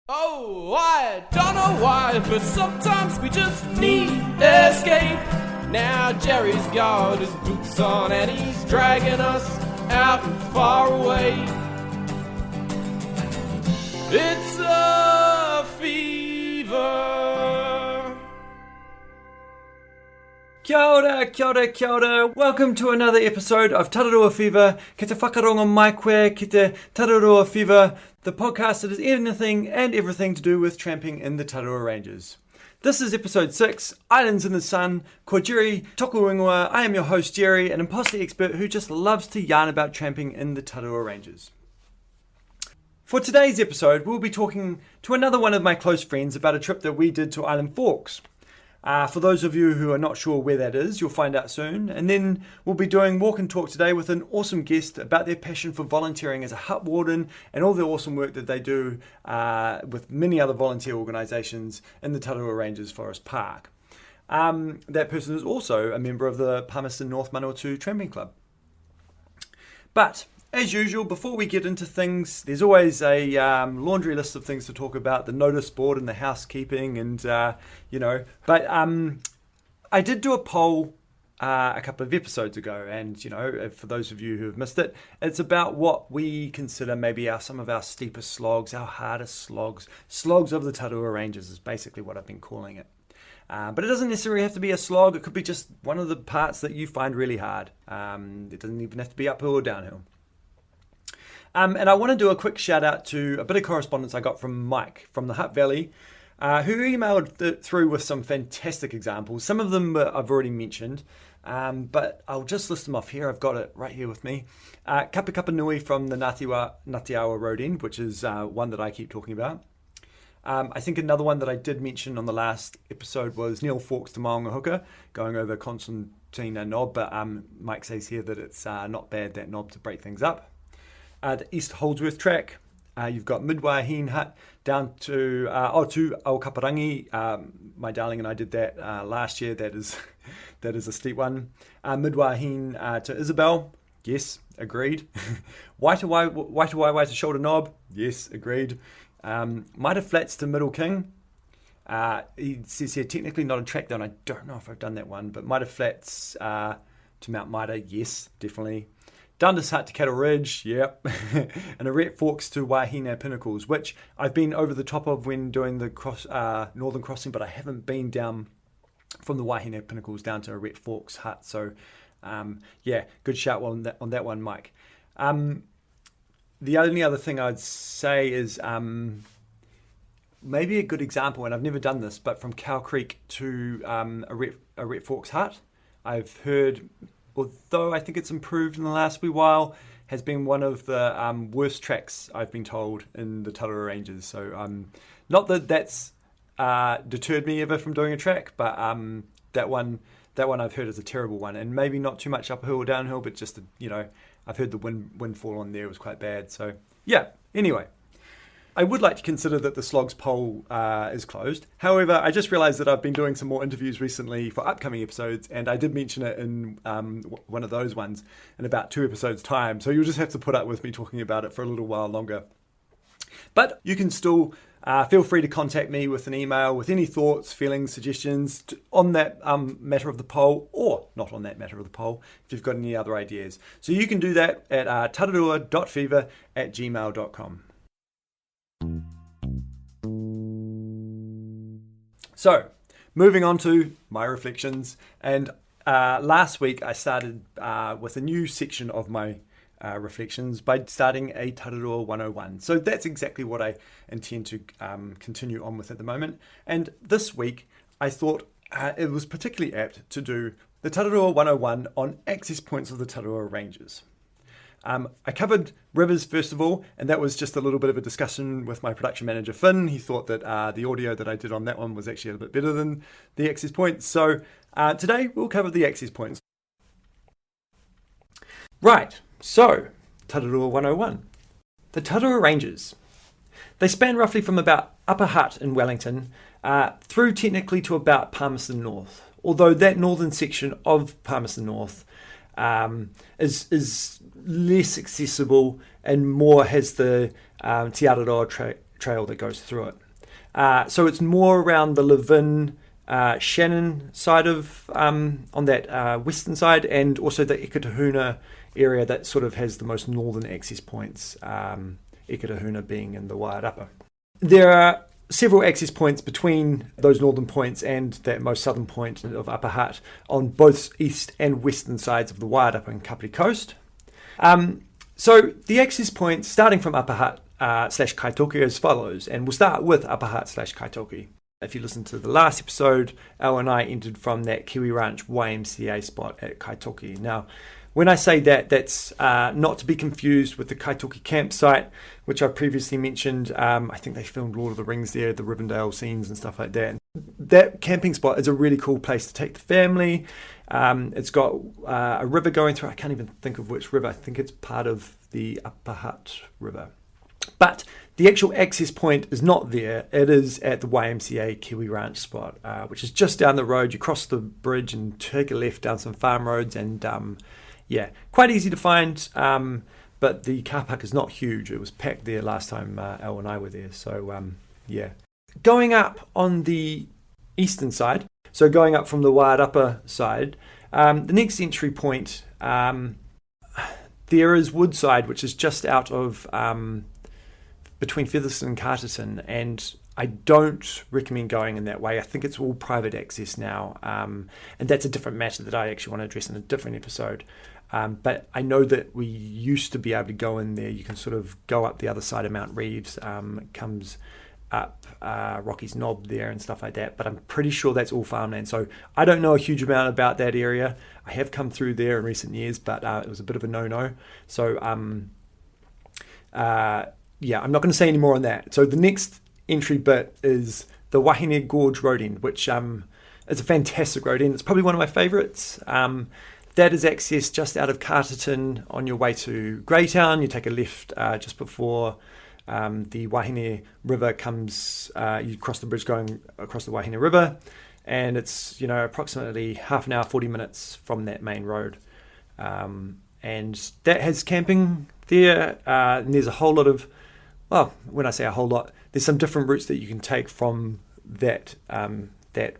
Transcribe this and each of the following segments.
Oh, I don't know why, but sometimes we just need escape. Now Jerry's got his boots on and he's dragging us out and far away. It's a fever. Kia ora, kia ora, kia ora. Welcome to another episode of Te Araroa Fever. Ki te whakaronga mai koe ki te Te Araroa Fever, the podcast that is anything and everything to do with tramping in the Te Araroa Ranges. This is episode 6, Islands in the Sun, ko Jerry toku ingoa. I am your host Jerry, an imposter expert who just loves to yarn about tramping in the Te Araroa Ranges. For today's episode, we'll be talking to another one of my close friends about a trip that we did to Island Forks. For those of you who are not sure where that is, you'll find out soon. And then we'll be doing walk and talk today with an awesome guest about their passion for volunteering as a hut warden and all the awesome work that they do with many other volunteer organisations in the Te Araroa Ranges Forest Park. That person is also a member of the Palmerston North Manawatū Tramping Club. But as usual, before we get into things, there's always a laundry list of things to talk about, the notice board and the housekeeping and, But I did do a poll a couple of episodes ago, and, for those of you who have missed it, it's about what we consider maybe some of our steepest slogs, our hardest slogs. Slogs of the Te Araroa Ranges is basically what I've been calling it. But it doesn't necessarily have to be a slog. It could be just one of the parts that you find really hard. It doesn't even have to be uphill or downhill. And I want to do a quick shout out to a bit of correspondence I got from Mike from the Hutt Valley, who emailed through with some fantastic examples. Some of them I've already mentioned, but I'll just list them off here. I've got it right here with me. Kapa Nui from the Ngāti Road End, which is one that I keep talking about. I think another one that I did mention on the last episode was Neil Forks to Maunga Hooker, going over Constantina Knob, but Mike says here that it's not bad, that knob, to break things up. The East Holdsworth track, you've got Midwahine Hut down to Aokaparangi. My darling and I did that last year. That is a steep one. Midwahine to Isabel, yes, agreed. Waitewaewae to Shoulder Knob, yes, agreed. Mitre Flats to Middle King. He says here technically not a track down. I don't know if I've done that one, but Mitre Flats to Mount Mitre, yes, definitely. Dundas Hut to Cattle Ridge, yep. And Arete Forks to Wahine Pinnacles, which I've been over the top of when doing the Northern Crossing, but I haven't been down from the Wahine Pinnacles down to Arete Forks Hut. So, good shout on that one, Mike. The only other thing I'd say is maybe a good example, and I've never done this, but from Cow Creek to Arete Forks Hut, I've heard, although I think it's improved in the last wee while, has been one of the worst tracks, I've been told, in the Te Araroa Ranges. So not that that's deterred me ever from doing a track, but that one I've heard is a terrible one, and maybe not too much uphill or downhill, but just I've heard the windfall on there was quite bad. So yeah, anyway. I would like to consider that the slogs poll is closed. However, I just realised that I've been doing some more interviews recently for upcoming episodes, and I did mention it in one of those ones in about 2 episodes' time. So you'll just have to put up with me talking about it for a little while longer. But you can still feel free to contact me with an email with any thoughts, feelings, suggestions on that matter of the poll, or not on that matter of the poll, if you've got any other ideas. So you can do that at tararoa.fever@gmail.com. So, moving on to my reflections, and last week I started with a new section of my reflections by starting a Te Araroa 101. So that's exactly what I intend to continue on with at the moment. And this week I thought it was particularly apt to do the Te Araroa 101 on access points of the Te Araroa Ranges. I covered rivers first of all, and that was just a little bit of a discussion with my production manager Finn. He thought that the audio that I did on that one was actually a little bit better than the access points. So today we'll cover the access points. Right, so Te Araroa 101. The Te Araroa Ranges. They span roughly from about Upper Hutt in Wellington through technically to about Palmerston North, although that northern section of Palmerston North is less accessible and more has the Te Araroa trail that goes through it. So it's more around the Levin, Shannon side of, on that western side, and also the Eketahuna area that sort of has the most northern access points, Eketahuna being in the Wairarapa. There are several access points between those northern points and that most southern point of Upper Hutt on both east and western sides of the Wairarapa and Kapiti coast. So the access points starting from Upper Hutt / Kaitoki as follows, and we'll start with Upper Hutt / Kaitoki. If you listen to the last episode, Al and I entered from that Kiwi Ranch YMCA spot at Kaitoki. Now, when I say that, that's not to be confused with the Kaitoki campsite, which I previously mentioned. I think they filmed Lord of the Rings there, the Rivendell scenes and stuff like that. That camping spot is a really cool place to take the family. It's got a river going through. I can't even think of which river. I think it's part of the Upper Hutt River. But the actual access point is not there. It is at the YMCA Kiwi Ranch spot, which is just down the road. You cross the bridge and take a left down some farm roads, and quite easy to find. But the car park is not huge. It was packed there last time Elle and I were there. So going up on the eastern side, so going up from the Wairarapa side, the next entry point, there is Woodside, which is just out of between Featherston and Carterton, and I don't recommend going in that way. I think it's all private access now, and that's a different matter that I actually want to address in a different episode. But I know that we used to be able to go in there. You can sort of go up the other side of Mount Reeves. It comes up Rocky's Knob there and stuff like that. But I'm pretty sure that's all farmland. So I don't know a huge amount about that area. I have come through there in recent years, but it was a bit of a no-no. So I'm not going to say any more on that. So the next entry bit is the Wahine Gorge Road End, which is a fantastic road end. It's probably one of my favourites. That is accessed just out of Carterton on your way to Greytown. You take a left just before the Wahine River comes. You cross the bridge going across the Wahine River, and it's approximately half an hour, 40 minutes from that main road. And that has camping there. And there's a whole lot of, well, when I say a whole lot, there's some different routes that you can take from that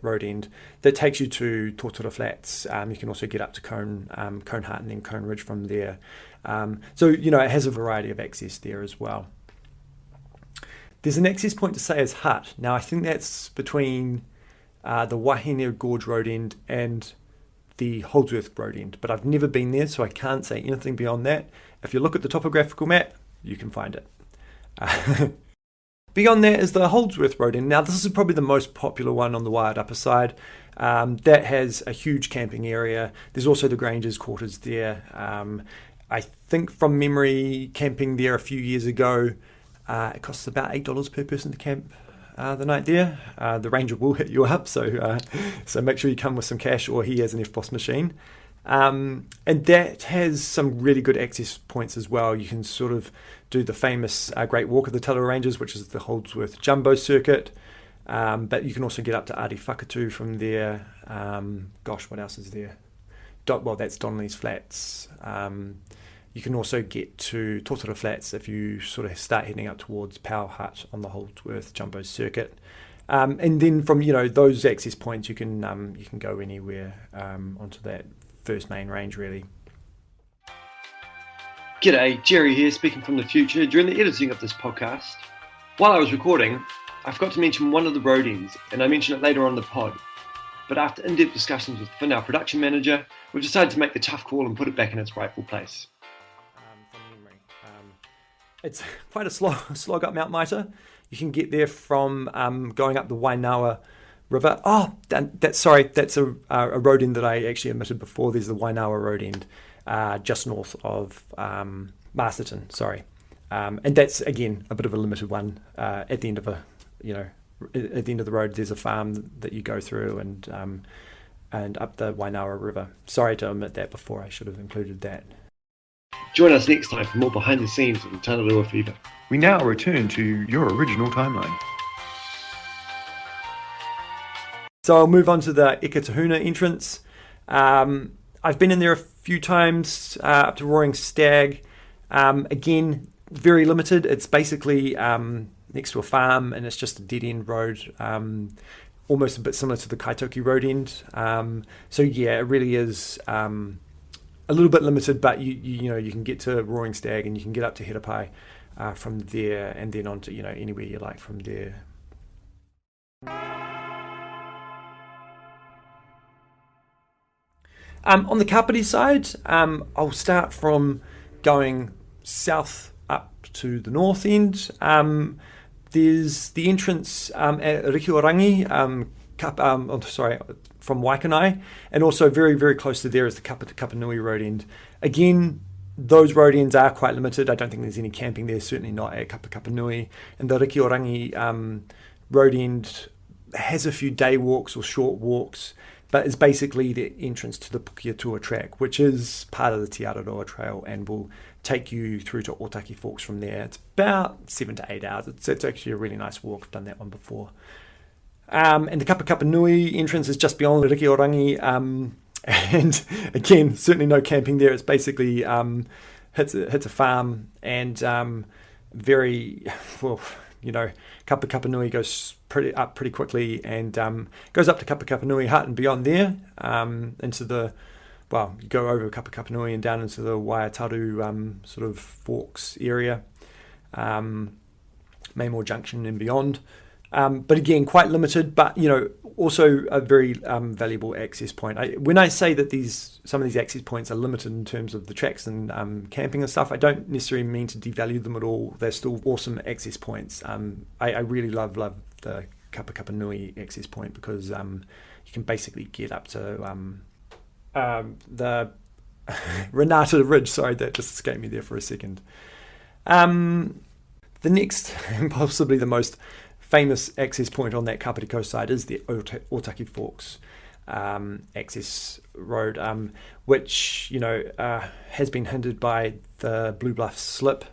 road end that takes you to Tortora Flats. You can also get up to Cone Heart and then Cone Ridge from there. So it has a variety of access there as well. There's an access point to Sayers Hut. Now I think that's between the Wahine Gorge Road End and the Holdsworth Road End, but I've never been there, so I can't say anything beyond that. If you look at the topographical map, you can find it. Beyond that is the Holdsworth Road End. Now this is probably the most popular one on the Wairarapa side. That has a huge camping area. There's also the Granger's quarters there. I think from memory, camping there a few years ago, it costs about $8 per person to camp the night there. The ranger will hit you up, so make sure you come with some cash, or he has an FBOS machine. And that has some really good access points as well. You can sort of do the famous Great Walk of the Tararoa Ranges, which is the Holdsworth Jumbo Circuit. But you can also get up to Adi Whakatū from there. What else is there? That's Donnelly's Flats. You can also get to Tortora Flats if you sort of start heading up towards Power Hut on the Holdsworth Jumbo Circuit. And then from those access points, you can go anywhere onto that first main range, really. G'day, Jerry here, speaking from the future. During the editing of this podcast, while I was recording, I forgot to mention one of the road ends, and I mention it later on in the pod. But after in-depth discussions with Finn, our production manager, we've decided to make the tough call and put it back in its rightful place. From memory, it's quite a slog up Mount Maita. You can get there from going up the Wainawa River. That's a road end that I actually omitted before. There's the Wainawa Road End, just north of Masterton. And that's again a bit of a limited one. At the end of at the end of the road, there's a farm that you go through, and up the Wainawa River. Sorry to omit that before. I should have included that. Join us next time for more behind the scenes of the Te Araroa Fever. We now return to your original timeline. So I'll move on to the Eketahuna entrance. I've been in there a few times, up to Roaring Stag. Again, very limited. It's basically next to a farm, and it's just a dead-end road, almost a bit similar to the Kaitoki road end. So yeah, it really is a little bit limited, but you can get to Roaring Stag and you can get up to Hirapai from there, and then on to anywhere you like from there. On the Kapiti side, I'll start from going south up to the north end. There's the entrance at Recount, from Waikanae, and also very, very close to there is the Kapanui road end. Again, those road ends are quite limited. I don't think there's any camping there, certainly not at Kapanui. And the Recount road end has a few day walks or short walks, but it's basically the entrance to the Pukeatua track, which is part of the Te Araroa Trail and will take you through to Otaki Forks from there. It's about 7 to 8 hours. It's actually a really nice walk. I've done that one before. And the Kapanui entrance is just beyond the Recount, and again, certainly no camping there. It's basically hits a farm, and very well. Kapanui goes pretty quickly, and goes up to Kapanui Hut and beyond there, you go over Kapanui and down into the Waitaru sort of forks area, Maymore Junction and beyond. But again, quite limited, but also a very valuable access point. When I say that some of these access points are limited in terms of the tracks and camping and stuff, I don't necessarily mean to devalue them at all. They're still awesome access points. I really love the Kapanui access point because you can basically get up to the Renata Ridge. Sorry, that just escaped me there for a second. The next, and possibly the most famous access point on that Kapiti coast side, is the Otaki Forks access road, which has been hindered by the Blue Bluff slip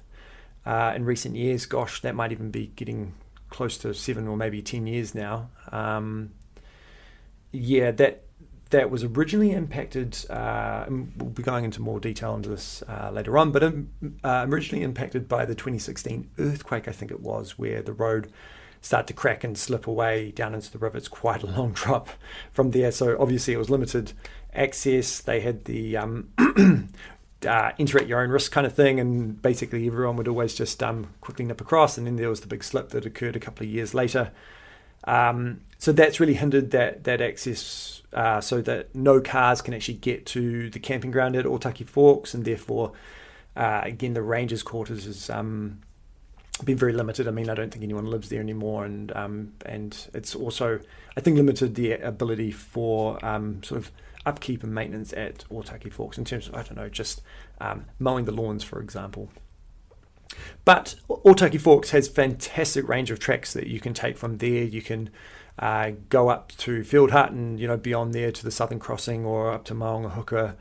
in recent years. Gosh, that might even be getting close to 7 or maybe 10 years now. That was originally impacted, and we'll be going into more detail into this later on, but originally impacted by the 2016 earthquake, I think it was, where the road started to crack and slip away down into the river. It's quite a long drop from there, so obviously it was limited access. They had the enter at your own risk kind of thing, and basically everyone would always just quickly nip across, and then there was the big slip that occurred a couple of years later. So that's really hindered that access, so that no cars can actually get to the camping ground at Otaki Forks, and therefore, again, the rangers' quarters has been very limited. I mean, I don't think anyone lives there anymore, and it's also, I think, limited the ability for sort of upkeep and maintenance at Otaki Forks in terms of, I don't know, just mowing the lawns, for example. But Otaki Forks has fantastic range of tracks that you can take from there. You can go up to Field Hut and beyond there to the Southern Crossing, or up to Maunga Hooker,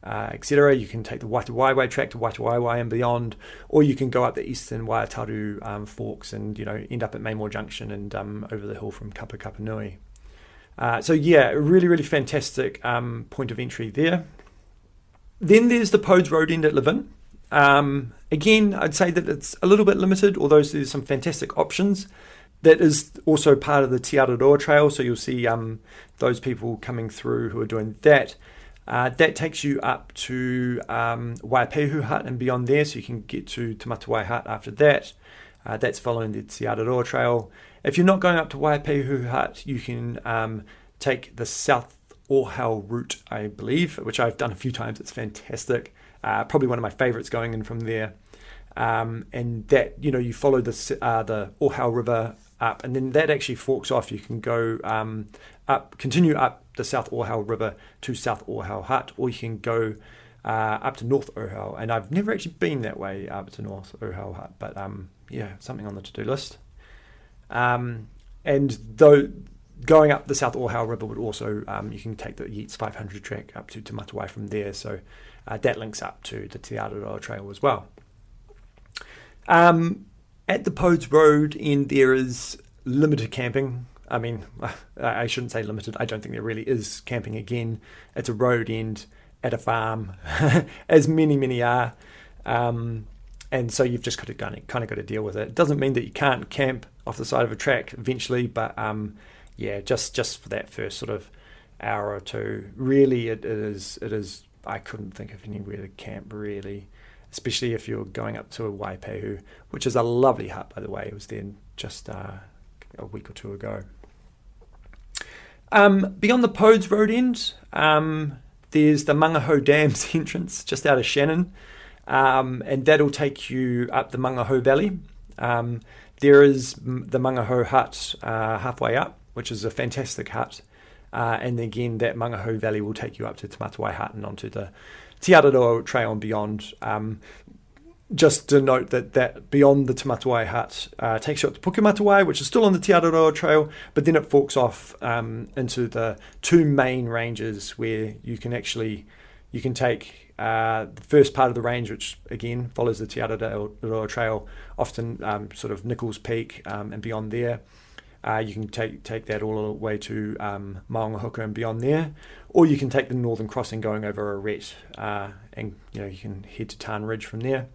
etc. You can take the Waitewaewae track to Waitewaewae and beyond, or you can go up the Eastern Waitaru Forks and end up at Maymore Junction and over the hill from Kapanui. So yeah, a really, really fantastic point of entry there. Then there's the Podes Road end at Levin. Again, I'd say that it's a little bit limited, although there's some fantastic options. That is also part of the Te Araroa Trail, so you'll see those people coming through who are doing that. That takes you up to Waipehu Hut and beyond there, so you can get to Te Matawai Hut after that. That's following the Te Araroa Trail. If you're not going up to Waipehu Hut, you can take the South Ohau route, I believe, which I've done a few times. It's fantastic. Probably one of my favourites going in from there. And that, you follow the Ohau River up, and then that actually forks off. You can go continue up the South Ohau River to South Ohau Hut, or you can go up to North Ohau. And I've never actually been that way up to North Ohau Hut, but something on the to-do list. And though going up the South Ohau River would also, you can take the Yeats 500 track up to Te Matawai from there, so that links up to the Te Araroa Trail as well. At the Podes Road end, there is limited camping. I mean, I shouldn't say limited. I don't think there really is camping again. It's a road end at a farm, as many are. And so you've just got to kind of got to deal with it. It doesn't mean that you can't camp off the side of a track eventually, but just for that first sort of hour or two, really it is. I couldn't think of anywhere to camp really, especially if you're going up to a Waipēhu, which is a lovely hut, by the way. It was there just a week or two ago. Beyond the Podes Road end, there's the Mangaho Dams entrance just out of Shannon, and that'll take you up the Mangaho Valley. There is the Mangaho hut halfway up, which is a fantastic hut. And again, that Mangaho Valley will take you up to Te Matawai Hut and onto the Te Araroa Trail and beyond. Just to note that beyond the Te Matawai Hut takes you up to Pukematawai, which is still on the Te Araroa Trail, but then it forks off into the two main ranges where you can take the first part of the range, which again follows the Te Araroa Trail, often sort of Nichols Peak and beyond there. You can take that all the way to Maungahuka and beyond there, or you can take the northern crossing going over Arrett, and you can head to Tarn Ridge from there.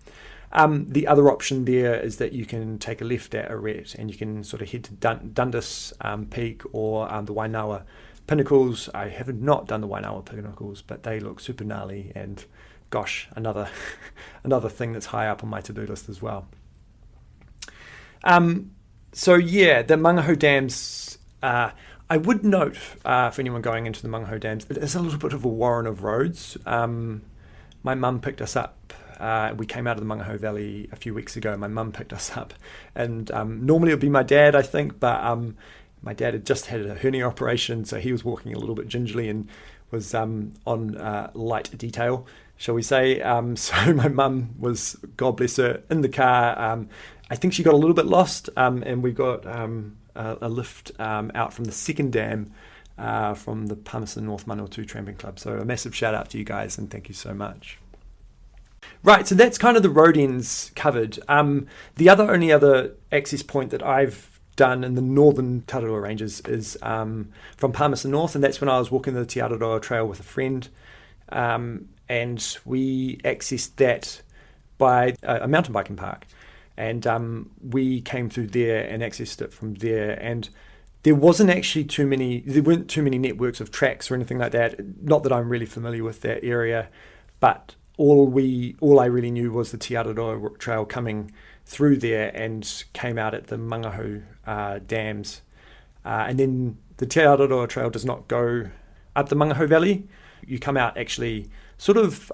The other option there is that you can take a left at Arrett and you can sort of head to Dundas Peak or the Wainawa Pinnacles. I have not done the Wainawa Pinnacles, but they look super gnarly, and gosh, another thing that's high up on my to-do list as well. So yeah, the Mangaho Dams, I would note for anyone going into the Mangaho Dams, it is a little bit of a warren of roads. My mum picked us up. We came out of the Mangaho Valley a few weeks ago. My mum picked us up, and normally it would be my dad, I think, but my dad had just had a hernia operation, so he was walking a little bit gingerly and was on light detail, shall we say. So my mum was, God bless her, in the car. I think she got a little bit lost, and we got a lift out from the second dam from the Palmerston North Manawatū Tramping Club. So a massive shout out to you guys, and thank you so much. Right, so that's kind of the road ends covered. The only other access point that I've done in the northern Tararua Ranges is from Palmerston North, and that's when I was walking the Te Araroa Trail with a friend, and we accessed that by a mountain biking park. And we came through there and accessed it from there. And there weren't too many networks of tracks or anything like that. Not that I'm really familiar with that area, but all I really knew was the Te Araroa Trail coming through there and came out at the Mangaho Dams. And then the Te Araroa Trail does not go up the Mangaho Valley. You come out actually sort of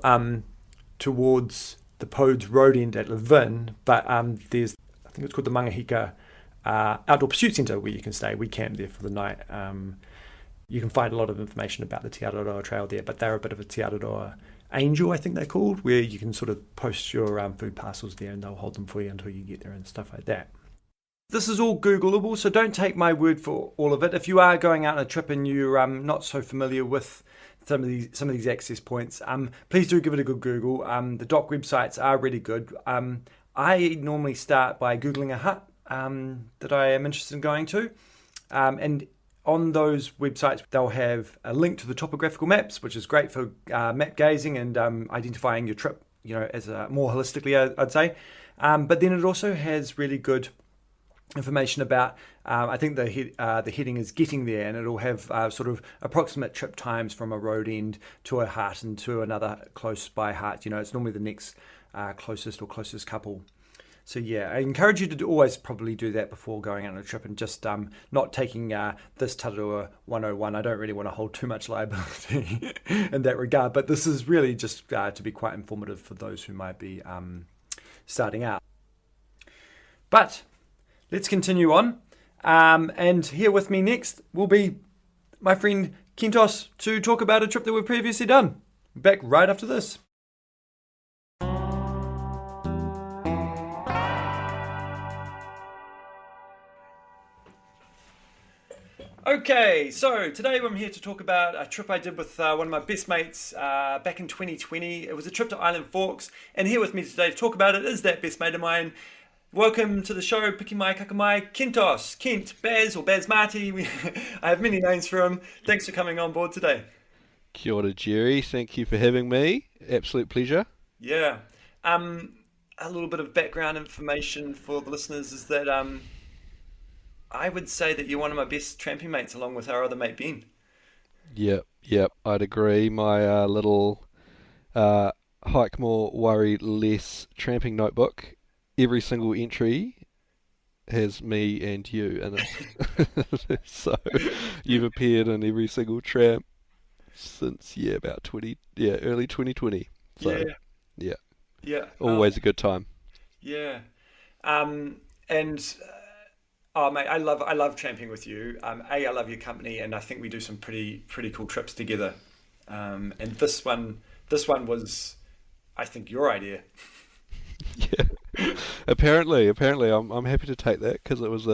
towards the Podes Road end at Levin, but there's, I think it's called the Mangahika Outdoor Pursuit Centre, where you can stay. We camped there for the night. You can find a lot of information about the Te Araroa Trail there, but they're a bit of a Te Araroa Angel, I think they're called, where you can sort of post your food parcels there and they'll hold them for you until you get there and stuff like that. This is all Googleable, so don't take my word for all of it. If you are going out on a trip and you're not so familiar with some of these access points, please do give it a good Google. The doc websites are really good. I normally start by Googling a hut that I am interested in going to, and on those websites they'll have a link to the topographical maps, which is great for map gazing and identifying your trip, as more holistically, I'd say. But then it also has really good information about, I think the heading is getting there, and it'll have sort of approximate trip times from a road end to a hut and to another close by hut. It's normally the next closest couple. So yeah, I encourage you to always probably do that before going on a trip, and just not taking this Tararua 101. I don't really want to hold too much liability in that regard, but this is really just to be quite informative for those who might be starting out. But let's continue on. And here with me next will be my friend Kentos to talk about a trip that we've previously done. Back right after this. Okay, so today I'm here to talk about a trip I did with one of my best mates back in 2020. It was a trip to Island Forks, and here with me today to talk about it is that best mate of mine. Welcome to the show, Piki Mai Kakamai, Kentos, Kent, Baz, or Baz Marty. I have many names for him. Thanks for coming on board today. Kia ora, Jerry. Thank you for having me. Absolute pleasure. Yeah. a little bit of background information for the listeners is that I would say that you're one of my best tramping mates, along with our other mate Ben. Yep, I'd agree. My little hike more, worry less tramping notebook. Every single entry has me and you in it. So you've appeared in every single tramp since about early 2020. So Yeah, yeah, always a good time. yeah. And oh mate, I love tramping with you. I love your company, and I think we do some pretty cool trips together. And this one was, I think, your idea. Yeah. Apparently, I'm happy to take that because it was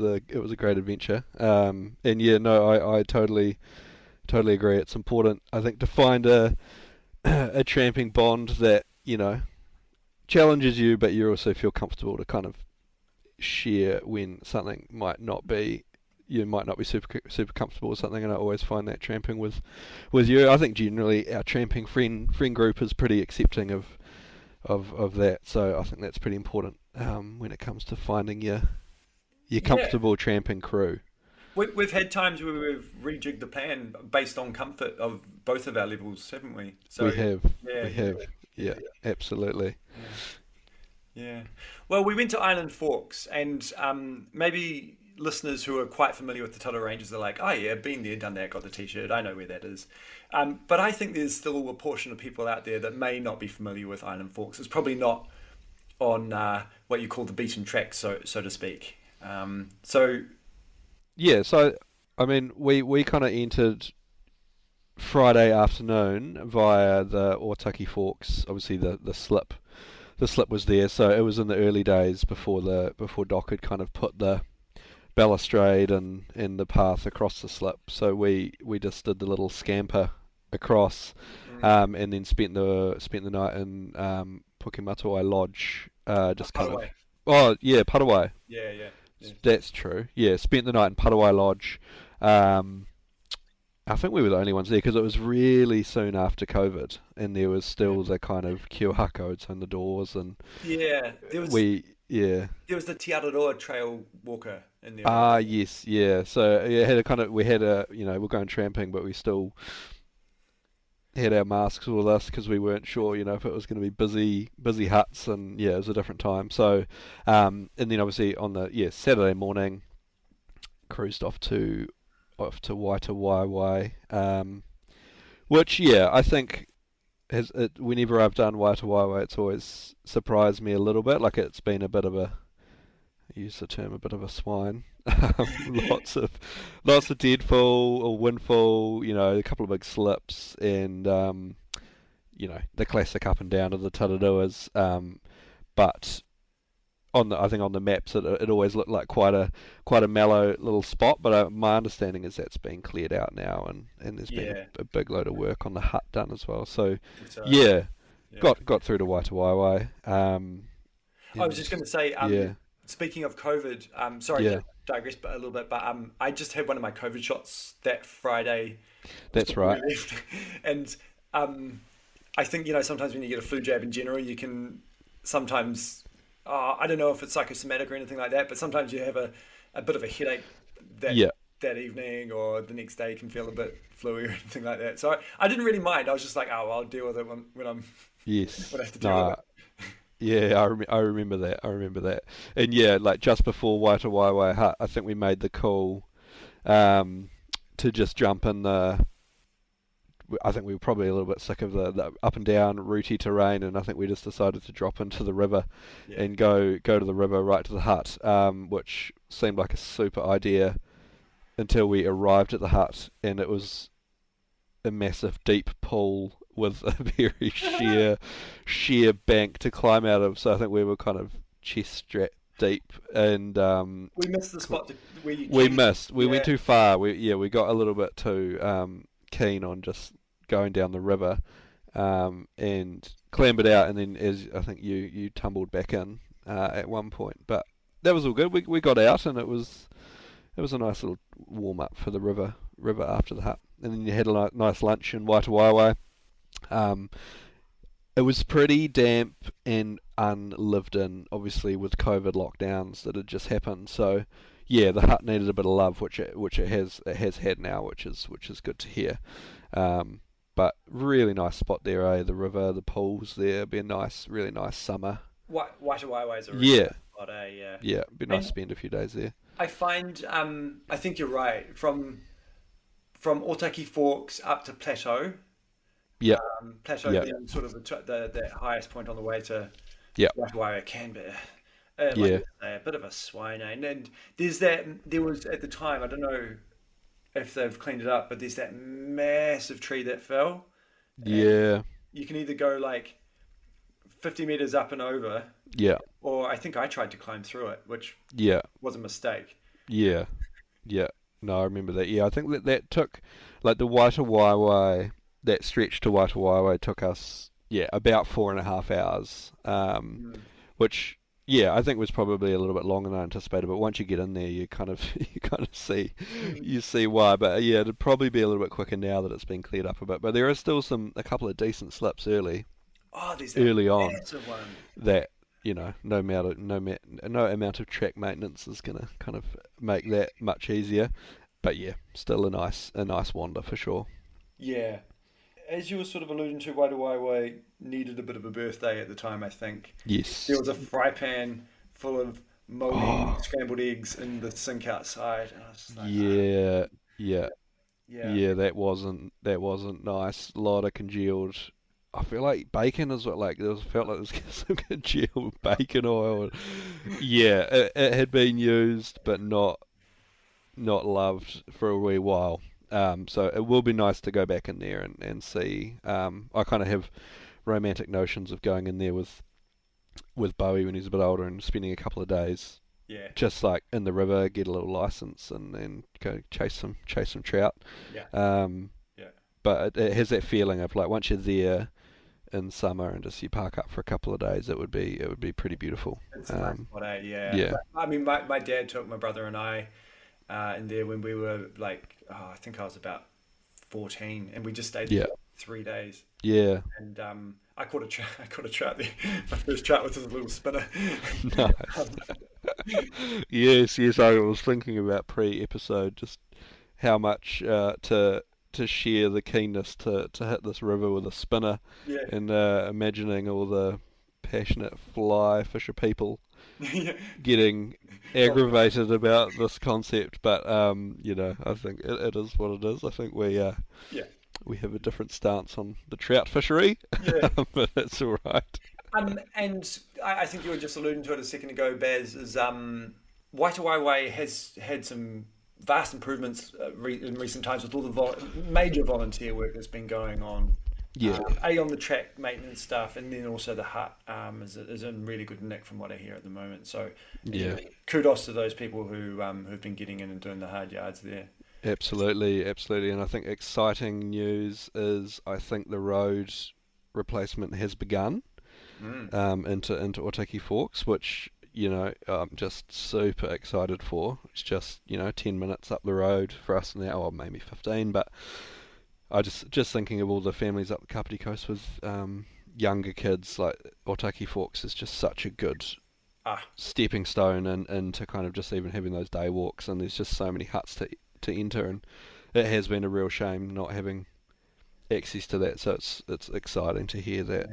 a great adventure. And yeah, no, I totally agree. It's important, I think, to find a a tramping bond that challenges you, but you also feel comfortable to kind of share when something might not be super comfortable with something. And I always find that tramping with you, I think generally our tramping friend group is pretty accepting of that. So I think that's pretty important when it comes to finding your comfortable tramping crew. We've had times where we've rejigged the plan based on comfort of both of our levels, haven't we? So we have. Yeah, absolutely. Yeah. Well, we went to Island Forks, and maybe listeners who are quite familiar with the Tuttle Ranges are like, oh yeah, been there, done that, got the t-shirt, I know where that is. But I think there's still a portion of people out there that may not be familiar with Island Forks. It's probably not on what you call the beaten track, so to speak. Yeah, so I mean, we kind of entered Friday afternoon via the Otaki Forks. Obviously, the slip was there, so it was in the early days before Doc had kind of put the balustrade and the path across the slip. So we just did the little scamper across, and then spent the night in Pukematawai Lodge. Just kind Palmerston. of. Oh yeah, Patawai. Yeah. That's true. Yeah, spent the night in Patawai Lodge. I think we were the only ones there because it was really soon after COVID, and there was still the kind of QR codes on the doors, and there was the Te Araroa Trail walker in there. Yes, yeah. So we're going tramping, but we still had our masks with us because we weren't sure, if it was going to be busy huts, and it was a different time. So, and then obviously on the Saturday morning, cruised off to Waitewaewae, which I think whenever I've done Waitewaewae, it's always surprised me a little bit. Like it's been a bit of a, I use the term, a bit of a swine. lots of deadfall or windfall, a couple of big slips, and the classic up and down of the Tararuas. But I think on the maps it always looked like quite a mellow little spot. But my understanding is that's been cleared out now, and there's been a big load of work on the hut done as well. So got through to Waitewaewae. I was just going to say, speaking of COVID, sorry to digress a little bit, but I just had one of my COVID shots that Friday. That's right. And I think, sometimes when you get a flu jab in general, you can sometimes, I don't know if it's psychosomatic or anything like that, but sometimes you have a bit of a headache that evening, or the next day can feel a bit fluey or anything like that. So I didn't really mind. I was just like, I'll deal with it when I'm when I have to deal with it. Yeah, I remember that. And like just before Waitewaewae Hut, I think we made the call to just jump in I think we were probably a little bit sick of the up and down rooty terrain, and I think we just decided to drop into the river and go to the river right to the hut, which seemed like a super idea until we arrived at the hut, and it was a massive deep pool with a very sheer bank to climb out of. So I think we were kind of chest strap deep, and we missed the spot where you we went too far. We got a little bit too keen on just going down the river, and clambered out, and then as I think you tumbled back in at one point, but that was all good. We got out, and it was a nice little warm up for the river after the hut, and then you had a nice lunch in Waitewaewae. It was pretty damp and unlived in, obviously with COVID lockdowns that had just happened. So, yeah, the hut needed a bit of love, which it has had now, which is good to hear. But really nice spot there, eh? The river, the pools there, be a really nice summer. Waitewaewae is a really Yeah, nice spot, eh? Yeah. yeah, it'd be nice to spend a few days there. I find, I think you're right. From Otaki Forks up to Plateau, Yeah, Plateau yeah, being sort of the highest point on the way to yeah, Waitewaewae can be like yeah, you say, a bit of a swine, eh? And there was at the time, I don't know if they've cleaned it up, but there's that massive tree that fell. yeah, You can either go like 50 meters up and over, yeah, or I think I tried to climb through it, which yeah, was a mistake. yeah, yeah. No, I remember that. Yeah, I think that took, like the Waitewaewae, that stretch to Waitewaewae took us, yeah, about 4.5 hours. Which, yeah, I think was probably a little bit longer than I anticipated. But once you get in there, you kind of see why. But yeah, it'd probably be a little bit quicker now that it's been cleared up a bit. But there are still a couple of decent slips early Oh, there's that on massive one. that, no amount of track maintenance is gonna kind of make that much easier. But yeah, still a nice wander for sure. Yeah. As you were sort of alluding to, Waitewaewae needed a bit of a birthday at the time, I think. Yes. There was a fry pan full of moldy scrambled eggs in the sink outside. And I was just like, Yeah, yeah, yeah. yeah. That wasn't nice. A lot of congealed. I feel like bacon is what felt like there was some congealed bacon oil. Yeah, it had been used, but not loved for a wee while. So it will be nice to go back in there and see. I kind of have romantic notions of going in there with Bowie when he's a bit older and spending a couple of days Yeah. just like in the river, get a little license and then go chase some trout. Yeah. Yeah. But it has that feeling of like once you're there in summer and just you park up for a couple of days, it would be pretty beautiful. It's a nice spot, eh? Yeah. Yeah. I mean, my dad took my brother and I in there when we were like, I think I was about 14, and we just stayed there for 3 days. Yeah. And I caught a trout there. My first trout was a little spinner. Nice. Yes. I was thinking about pre-episode just how much to share the keenness to hit this river with a spinner, Yeah. and imagining all the passionate fly fisher people getting aggravated about this concept, but I think it is what it is. I think we have a different stance on the trout fishery, but that's all right. And I think you were just alluding to it a second ago, Baz, is Waitewaewae has had some vast improvements in recent times with all the major volunteer work that's been going on. Yeah. On the track maintenance stuff, and then also the hut is in really good nick from what I hear at the moment. So kudos to those people who've been getting in and doing the hard yards there. Absolutely, and I think exciting news is I think the road replacement has begun into Otaki Forks, which I'm just super excited for. It's just 10 minutes up the road for us now, or maybe 15, but I just thinking of all the families up the Kapiti Coast with younger kids, like Otaki Forks is just such a good stepping stone into kind of just even having those day walks, and there's just so many huts to enter, and it has been a real shame not having access to that, so it's exciting to hear that.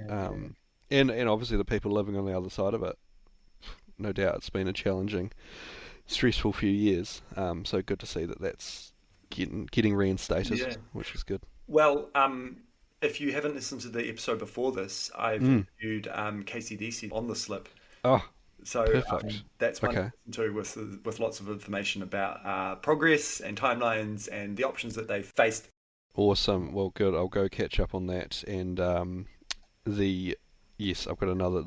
And obviously the people living on the other side of it, no doubt it's been a challenging, stressful few years, so good to see that that's getting reinstated, which is good. Well, if you haven't listened to the episode before this, I've interviewed KCDC on the slip. Oh, so perfect. That's one to listen to with lots of information about progress and timelines and the options that they've faced. Awesome. Well, good. I'll go catch up on that. And I've got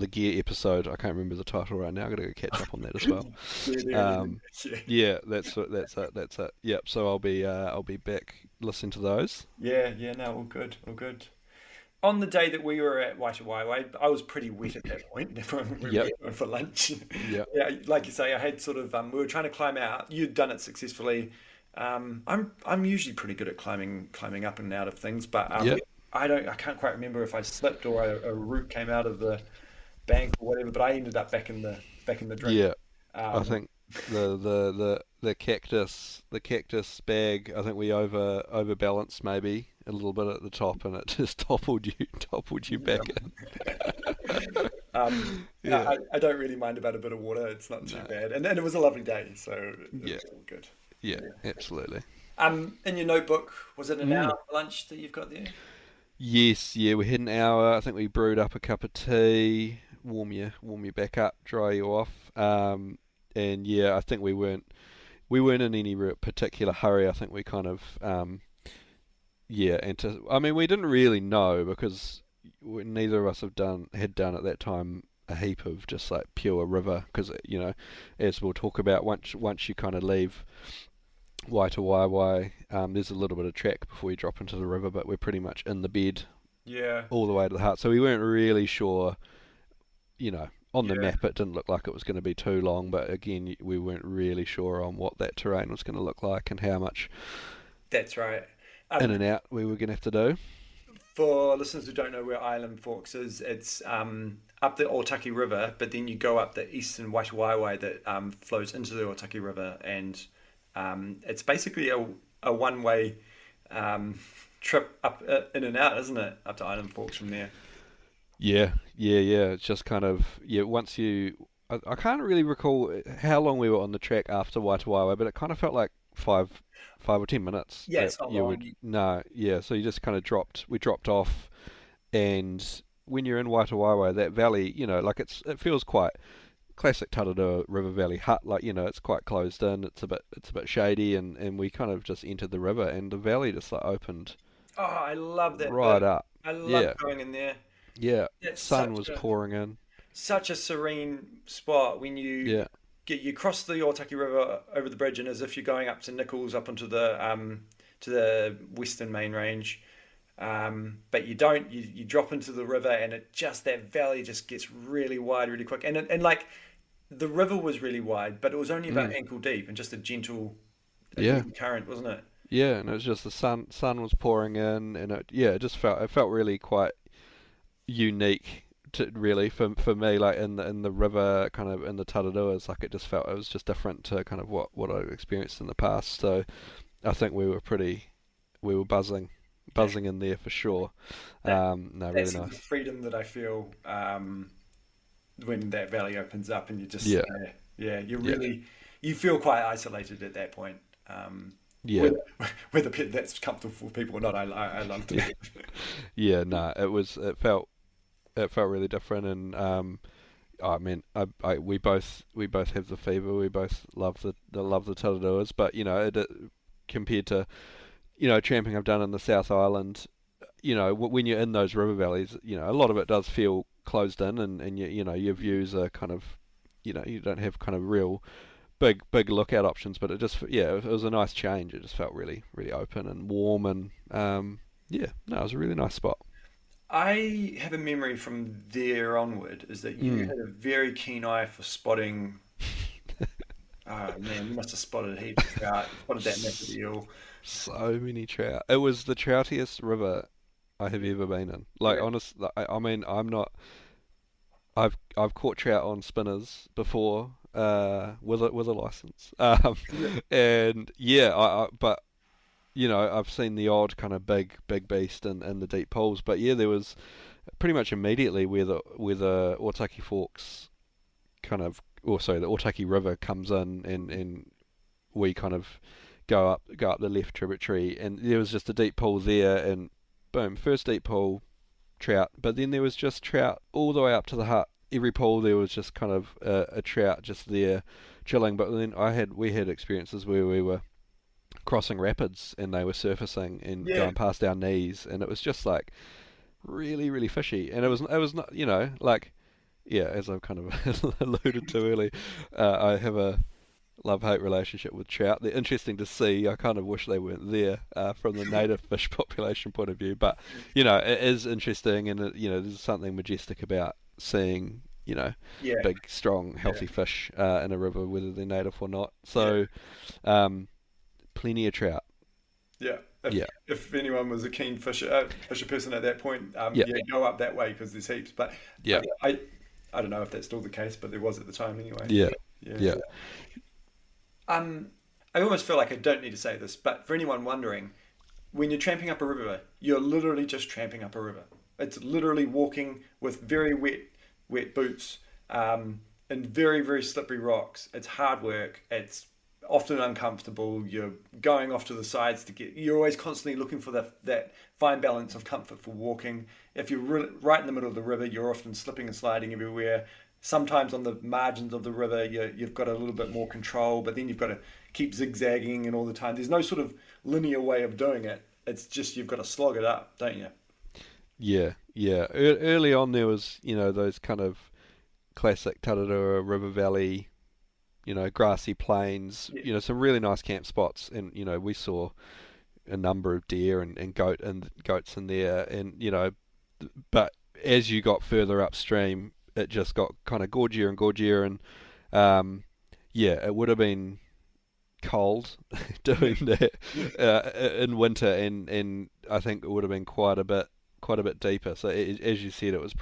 the gear episode. I can't remember the title right now. I've got to go catch up on that as well. Yeah, that's it. Yep. So I'll be back listening to those. All good. On the day that we were at Waitewaewae, I was pretty wet at that point. We went for lunch. Yeah, like you say, I had sort of we were trying to climb out. You'd done it successfully. I'm usually pretty good at climbing up and out of things, but I can't quite remember if I slipped or a root came out of the bank or whatever, but I ended up back in the drink. Yeah, I Um, think the cactus bag. I think we overbalanced maybe a little bit at the top, and it just toppled you back in. Yeah, I don't really mind about a bit of water. It's not too no, bad, and it was a lovely day, so it yeah, was all good. yeah, absolutely. In your notebook, was it an Mm. hour for lunch that you've got there? Yes, yeah, we had an hour. I think we brewed up a cup of tea, warm you back up, dry you off. And yeah, I think we weren't in any particular hurry. I think we kind of yeah, I mean, we didn't really know because neither of us had done at that time a heap of just like pure river because as we'll talk about once you kind of leave Waitewaewae, there's a little bit of track before you drop into the river, but we're pretty much in the bed Yeah, all the way to the hut. So we weren't really sure, on the yeah, map it didn't look like it was going to be too long, but again, we weren't really sure on what that terrain was going to look like and how much that's right. in Um, and out we were going to have to do. for listeners who don't know where Island Forks is, it's up the Otaki River, but then you go up the Eastern Waitewaewae that flows into the Otaki River, and it's basically a one-way trip up in and out, isn't it? Up to Island Forks from there. Yeah. It's just kind of once I can't really recall how long we were on the track after Waitawaiwa, but it kind of felt like five or 10 minutes Yeah, that it's not you long. would no, yeah. So you just kind of we dropped off, and when you're in Waitawaiwa, that valley, like it feels quite classic Tararua River Valley hut, like it's quite closed in. It's a bit shady, and we kind of just entered the river, and the valley just like opened Oh, I love that right bit. up. I love Yeah, going in there. yeah. It's Sun was pouring in. such a serene spot when Yeah, you cross the Otaki River over the bridge, and as if you're going up to Nichols, up onto the Western Main Range. But you don't. You drop into the river, and that valley just gets really wide, really quick. And like the river was really wide, but it was only about mm, ankle deep, and just a yeah. gentle current, wasn't it? Yeah, and it was just the sun was pouring in, and it felt really quite unique to really for me, like in the river, kind of in the Tararuas, like it was just different to kind of what I experienced in the past. So I think we were buzzing in there for sure. That No, really that's the nice. freedom that I feel when that valley opens up, and you just Yeah, yeah, you feel quite isolated at that point. yeah, Whether, whether that's comfortable for people or not, I loved yeah, it. yeah. No, it felt really different, and I mean, we both have the fever. We both love the Tararuas, but compared to tramping I've done in the South Island, when you're in those river valleys, a lot of it does feel closed in, and your views are kind of, you don't have kind of real big lookout options, but it was a nice change. It just felt really really open and warm, and yeah, no, it was a really nice spot. I have a memory from there onward is that you Mm. had a very keen eye for spotting. Oh man, you must have spotted heaps of trout. Spotted that massive eel. So many trout. It was the troutiest river I have ever been in. Like Yeah. honest, I mean, I'm not. I've caught trout on spinners before, with a license. Yeah. And yeah, but I've seen the odd kind of big beast in the deep pools. But yeah, there was pretty much immediately where the Otaki Forks kind of, or sorry, the Otaki River comes in, and we kind of go up the left tributary, and there was just a deep pool there, and boom, first deep pool, trout. But then there was just trout all the way up to the hut. Every pool there was just kind of a trout just there chilling. But then we had experiences where we were crossing rapids, and they were surfacing and Yeah. going past our knees, and it was just like really really fishy. And it was not, like, yeah, as I've kind of alluded to earlier, I have a love-hate relationship with trout. They're interesting to see. I kind of wish they weren't there from the native fish population point of view, but it is interesting, and there's something majestic about seeing Yeah. big, strong, Yeah. healthy fish in a river, whether they're native or not. Yeah. So plenty of trout. Yeah. if anyone was a keen fisher person at that point, go up that way because there's heaps. But I don't know if that's still the case, but there was at the time anyway. Yeah. I almost feel like I don't need to say this, but for anyone wondering, when you're tramping up a river, you're literally just tramping up a river. It's literally walking with very wet boots and very, very slippery rocks. It's hard work. It's often uncomfortable. You're going off to the sides you're always constantly looking for that fine balance of comfort for walking. If you're right in the middle of the river, you're often slipping and sliding everywhere. Sometimes on the margins of the river, you've got a little bit more control, but then you've got to keep zigzagging and all the time. There's no sort of linear way of doing it. It's just you've got to slog it up, don't you? Yeah. Early on, there was, those kind of classic Tararoa River Valley, grassy plains, some really nice camp spots, and we saw a number of deer and goats in there, and but as you got further upstream, it just got kind of gorgier and gorgier, and it would have been cold doing that in winter, and I think it would have been quite a bit deeper. So as you said, it was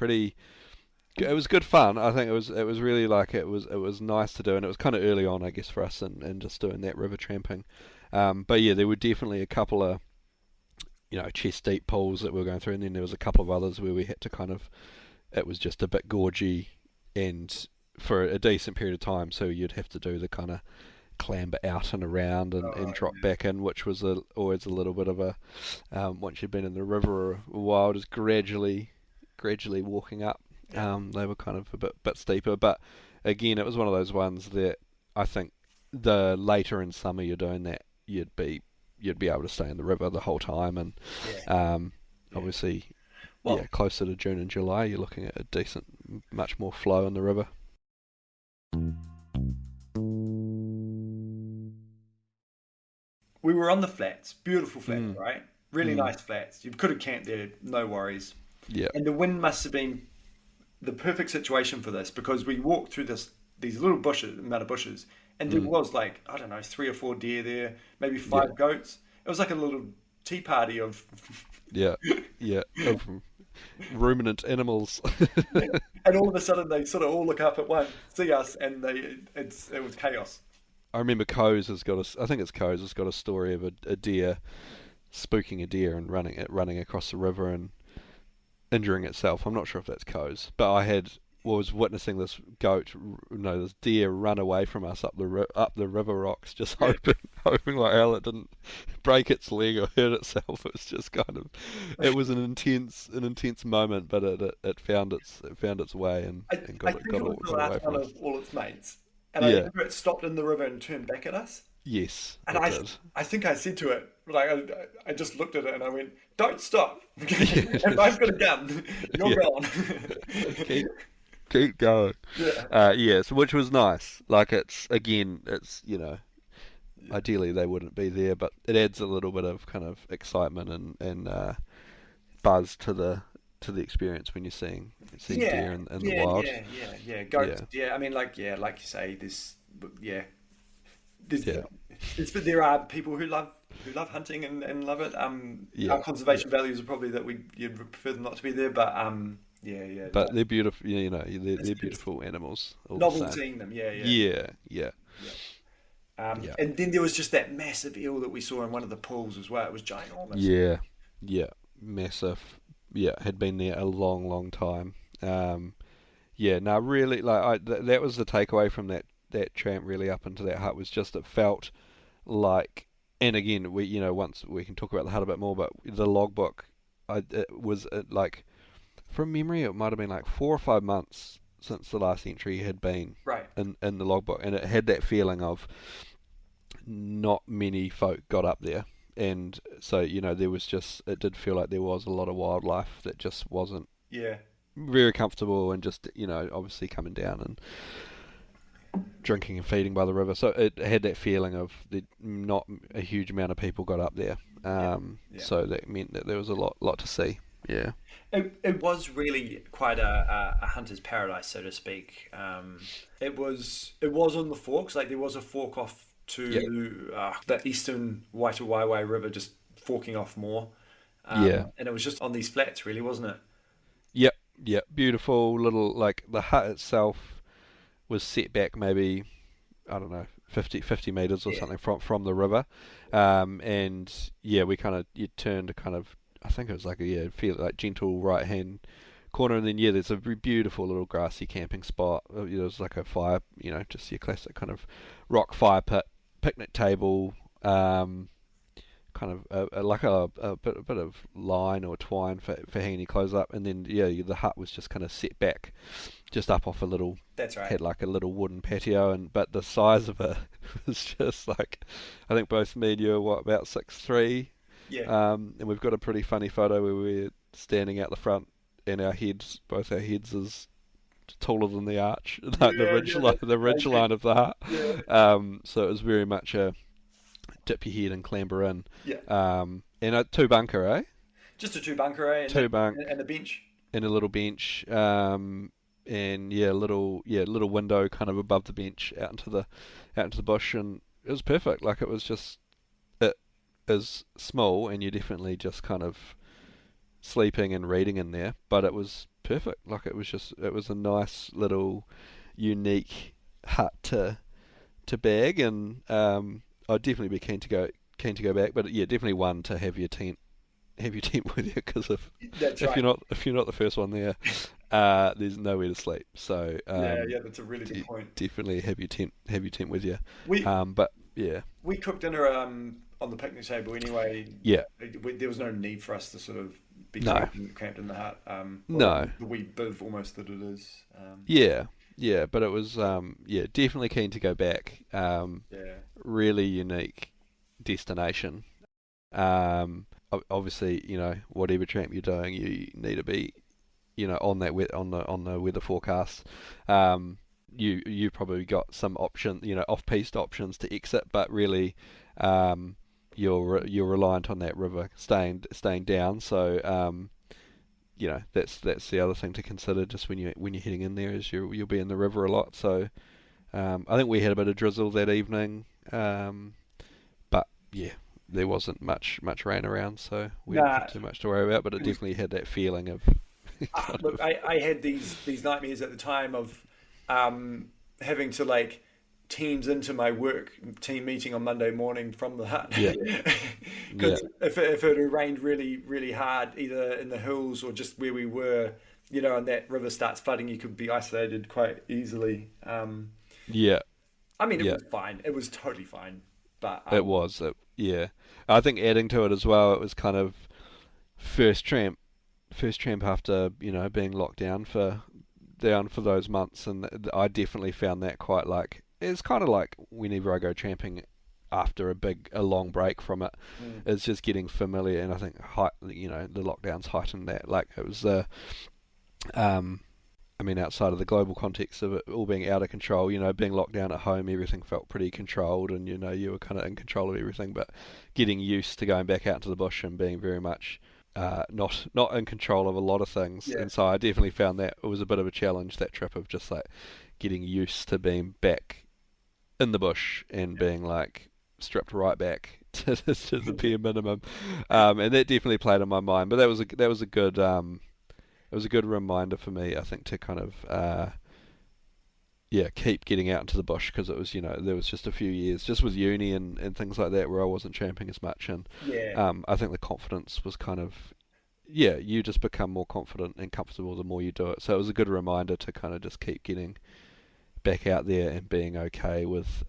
good fun. I think it was really it was nice to do, and it was kind of early on, I guess, for us and just doing that river tramping. But yeah, there were definitely a couple of chest deep pools that we were going through, and then there was a couple of others where we had to it was just a bit gorgy and for a decent period of time, so you'd have to do the kind of clamber out and around and drop back in, which was always a little bit of a once you've been in the river a while, just gradually walking up. They were kind of a bit steeper, but again, it was one of those ones that I think the later in summer you're doing that, you'd be able to stay in the river the whole time, and obviously closer to June and July, you're looking at a decent, much more flow in the river. We were on the flats, beautiful flats, right? Really nice flats. You could have camped there, no worries. Yeah. And the wind must have been the perfect situation for this, because we walked through these little amount of bushes, and there was 3 or 4 deer there, maybe 5 goats. It was like a little tea party of of ruminant animals. And all of a sudden they sort of all look up at once, see us, and it was chaos. I remember Coase has got a story of a deer spooking a deer and running across the river and injuring itself. I'm not sure if that's Coase, but I was witnessing this this deer run away from us up the river rocks, just hoping like hell it didn't break its leg or hurt itself. It was just it was an intense moment, but it found its way and got it was the away last from one us. of all its mates, and I remember it stopped in the river and turned back at us. Yes, and I think I said to it, I just looked at it and I went, "Don't stop! If I've got a gun, you're gone." Keep going. So which was nice. Ideally they wouldn't be there, but it adds a little bit of kind of excitement and buzz to the experience when you're seeing deer in the wild. Goats. I mean, like you say, there are people who love hunting and love it. Our conservation values are probably that you'd prefer them not to be there, but but they're beautiful. They're beautiful animals. Novel seeing them. And then there was just that massive eel that we saw in one of the pools as well. It was ginormous. Massive. Had been there a long time. Really, that was the takeaway from that tramp really up into that hut, was just it felt like, and again once we can talk about the hut a bit more, but the logbook, from memory it might have been 4 or 5 months since the last entry had been in the logbook, and it had that feeling of not many folk got up there, and so there was it did feel like there was a lot of wildlife that just wasn't very comfortable, and just obviously coming down and drinking and feeding by the river, so it had that feeling of not a huge amount of people got up there, so that meant that there was a lot to see. It was really quite a hunter's paradise, so to speak. It was on the forks, there was a fork off to the Eastern Waitewaewae River just forking off more. Yeah. And it was just on these flats, really, wasn't it? Yep. Beautiful little, like, the hut itself was set back maybe, I don't know, 50 meters or something from the river. And yeah, you turned to kind of, I think it was like feel like gentle right hand corner, and then there's a beautiful little grassy camping spot. It was like a fire, just your classic kind of rock fire pit, picnic table, kind of like a bit of line or twine for hanging your clothes up, and then the hut was just kind of set back, just up off a little. That's right. Had like a little wooden patio, but the size of it was just like, I think both me and you are about 6'3". Yeah. And we've got a pretty funny photo where we're standing out the front, and both our heads is taller than the arch, like the ridge line of the hut. Yeah. So it was very much a dip your head and clamber in. Yeah. And a two bunker, eh? Just a two bunker, eh? Two bunk and a bench. and a little bench. And little window kind of above the bench out into the bush, and it was perfect. Like, it is small, and you're definitely just kind of sleeping and reading in there, but it was perfect. Like, it was a nice little unique hut to bag, and I'd definitely be keen to go back. But yeah, definitely one to have your tent with you, because if you're not the first one there, there's nowhere to sleep. So that's a really good point. Definitely have your tent with you. We cooked dinner on the picnic table anyway. Yeah. There was no need for us to sort of be cramped in the hut. No. The wee bit of almost that it is. Yeah, but it was definitely keen to go back. Really unique destination. Obviously, whatever tramp you're doing, you need to be, on the weather forecast. You probably got some option, off-piste options to exit, but really, you're reliant on that river staying down. So, that's the other thing to consider. Just when you're heading in there, is you'll be in the river a lot. So, I think we had a bit of drizzle that evening, but yeah, there wasn't much rain around, so we didn't have too much to worry about. But it definitely had that feeling of. Look, I had these nightmares at the time of having to, like, Teams into my work team meeting on Monday morning from the hut. Because if it had rained really, really hard, either in the hills or just where we were, and that river starts flooding, you could be isolated quite easily. I mean, it was fine. It was totally fine. But it was. I think adding to it as well, it was kind of first tramp after being locked down for those months, and I definitely found that quite like. It's kind of like whenever I go tramping after a long break from it, it's just getting familiar, and I think the lockdowns heightened that. Like, it was outside of the global context of it all being out of control, being locked down at home, everything felt pretty controlled, and you were kind of in control of everything, but getting used to going back out into the bush and being very much not in control of a lot of things. And so I definitely found that it was a bit of a challenge, that trip, of just like getting used to being back in the bush and being like stripped right back to the bare minimum, and that definitely played on my mind. But that was a good reminder for me, I think, to kind of keep getting out into the bush, because it was there was just a few years just with uni and things like that where I wasn't tramping as much, and I think the confidence was kind of you just become more confident and comfortable the more you do it. So it was a good reminder to kind of just keep getting back out there and being okay with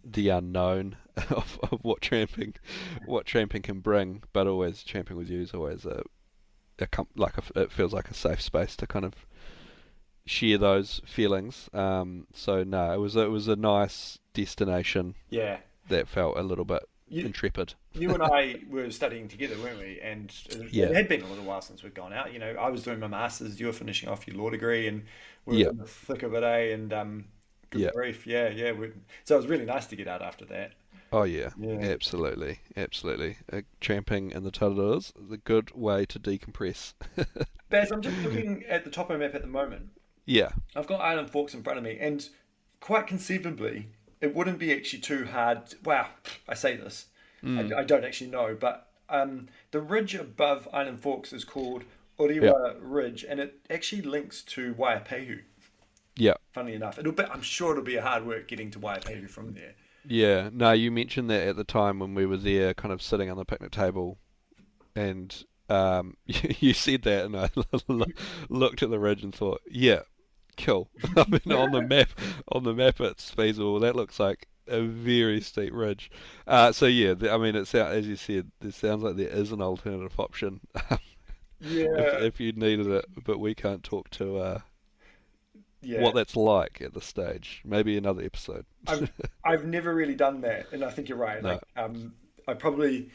the unknown of what tramping can bring. But always tramping with you is always it feels like a safe space to kind of share those feelings. So no, it was a nice destination. That felt a little bit intrepid. You and I were studying together, weren't we? And it had been a little while since we'd gone out. I was doing my masters, you were finishing off your law degree, and we were in the thick of it, and good grief, so it was really nice to get out after that. Oh yeah. Absolutely. Tramping in the Tararoa is a good way to decompress. Baz, I'm just looking at the topo map at the moment. I've got Island Forks in front of me, and quite conceivably, it wouldn't be actually too hard. Wow, I say this. I don't actually know, but the ridge above Island Forks is called Oriwa Ridge, and it actually links to Waipahu. Yeah. Funnily enough, I'm sure it'll be a hard work getting to Waipahu from there. Yeah. No, you mentioned that at the time when we were there, kind of sitting on the picnic table, and you said that, and I looked at the ridge and thought, yeah, cool. I mean, on the map it's feasible. That looks like a very steep ridge. So yeah, I mean, as you said, it sounds like there is an alternative option. If you needed it, but we can't talk to what that's like at this stage. Maybe another episode. I've never really done that, and I think you're right. No. I probably,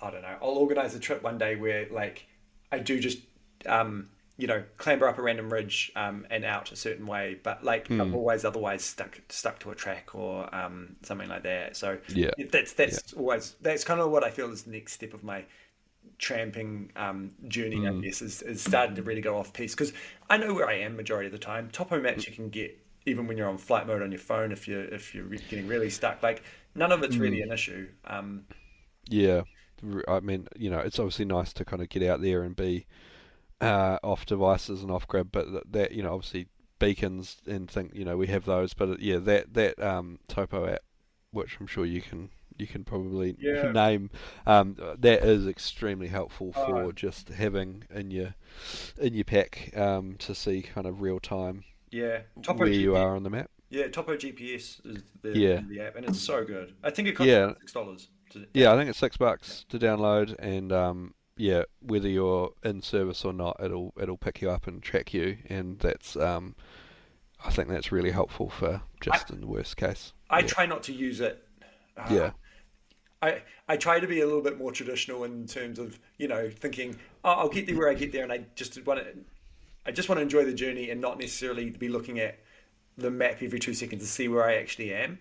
I don't know, I'll organise a trip one day where like I do just clamber up a random ridge and out a certain way, but like I'm always otherwise stuck to a track or something like that. So that's kind of what I feel is the next step of my tramping journey, I guess, is starting to really go off piece, because I know where I am majority of the time. Topo maps you can get even when you're on flight mode on your phone if you're getting really stuck. Like none of it's really an issue. Yeah, I mean, it's obviously nice to kind of get out there and be off devices and off grid, but that obviously beacons and we have those, but that Topo app, which I'm sure you can probably name, that is extremely helpful for just having in your pack to see kind of real time Topo where you are on the map. Yeah, Topo GPS is the app, and it's so good. I think it costs $6. I think it's $6 to download, and whether you're in service or not, it'll pick you up and track you, and that's I think that's really helpful for just in the worst case. I try not to use it. I try to be a little bit more traditional in terms of thinking, I'll get there where I get there, and I just want to enjoy the journey and not necessarily be looking at the map every 2 seconds to see where I actually am.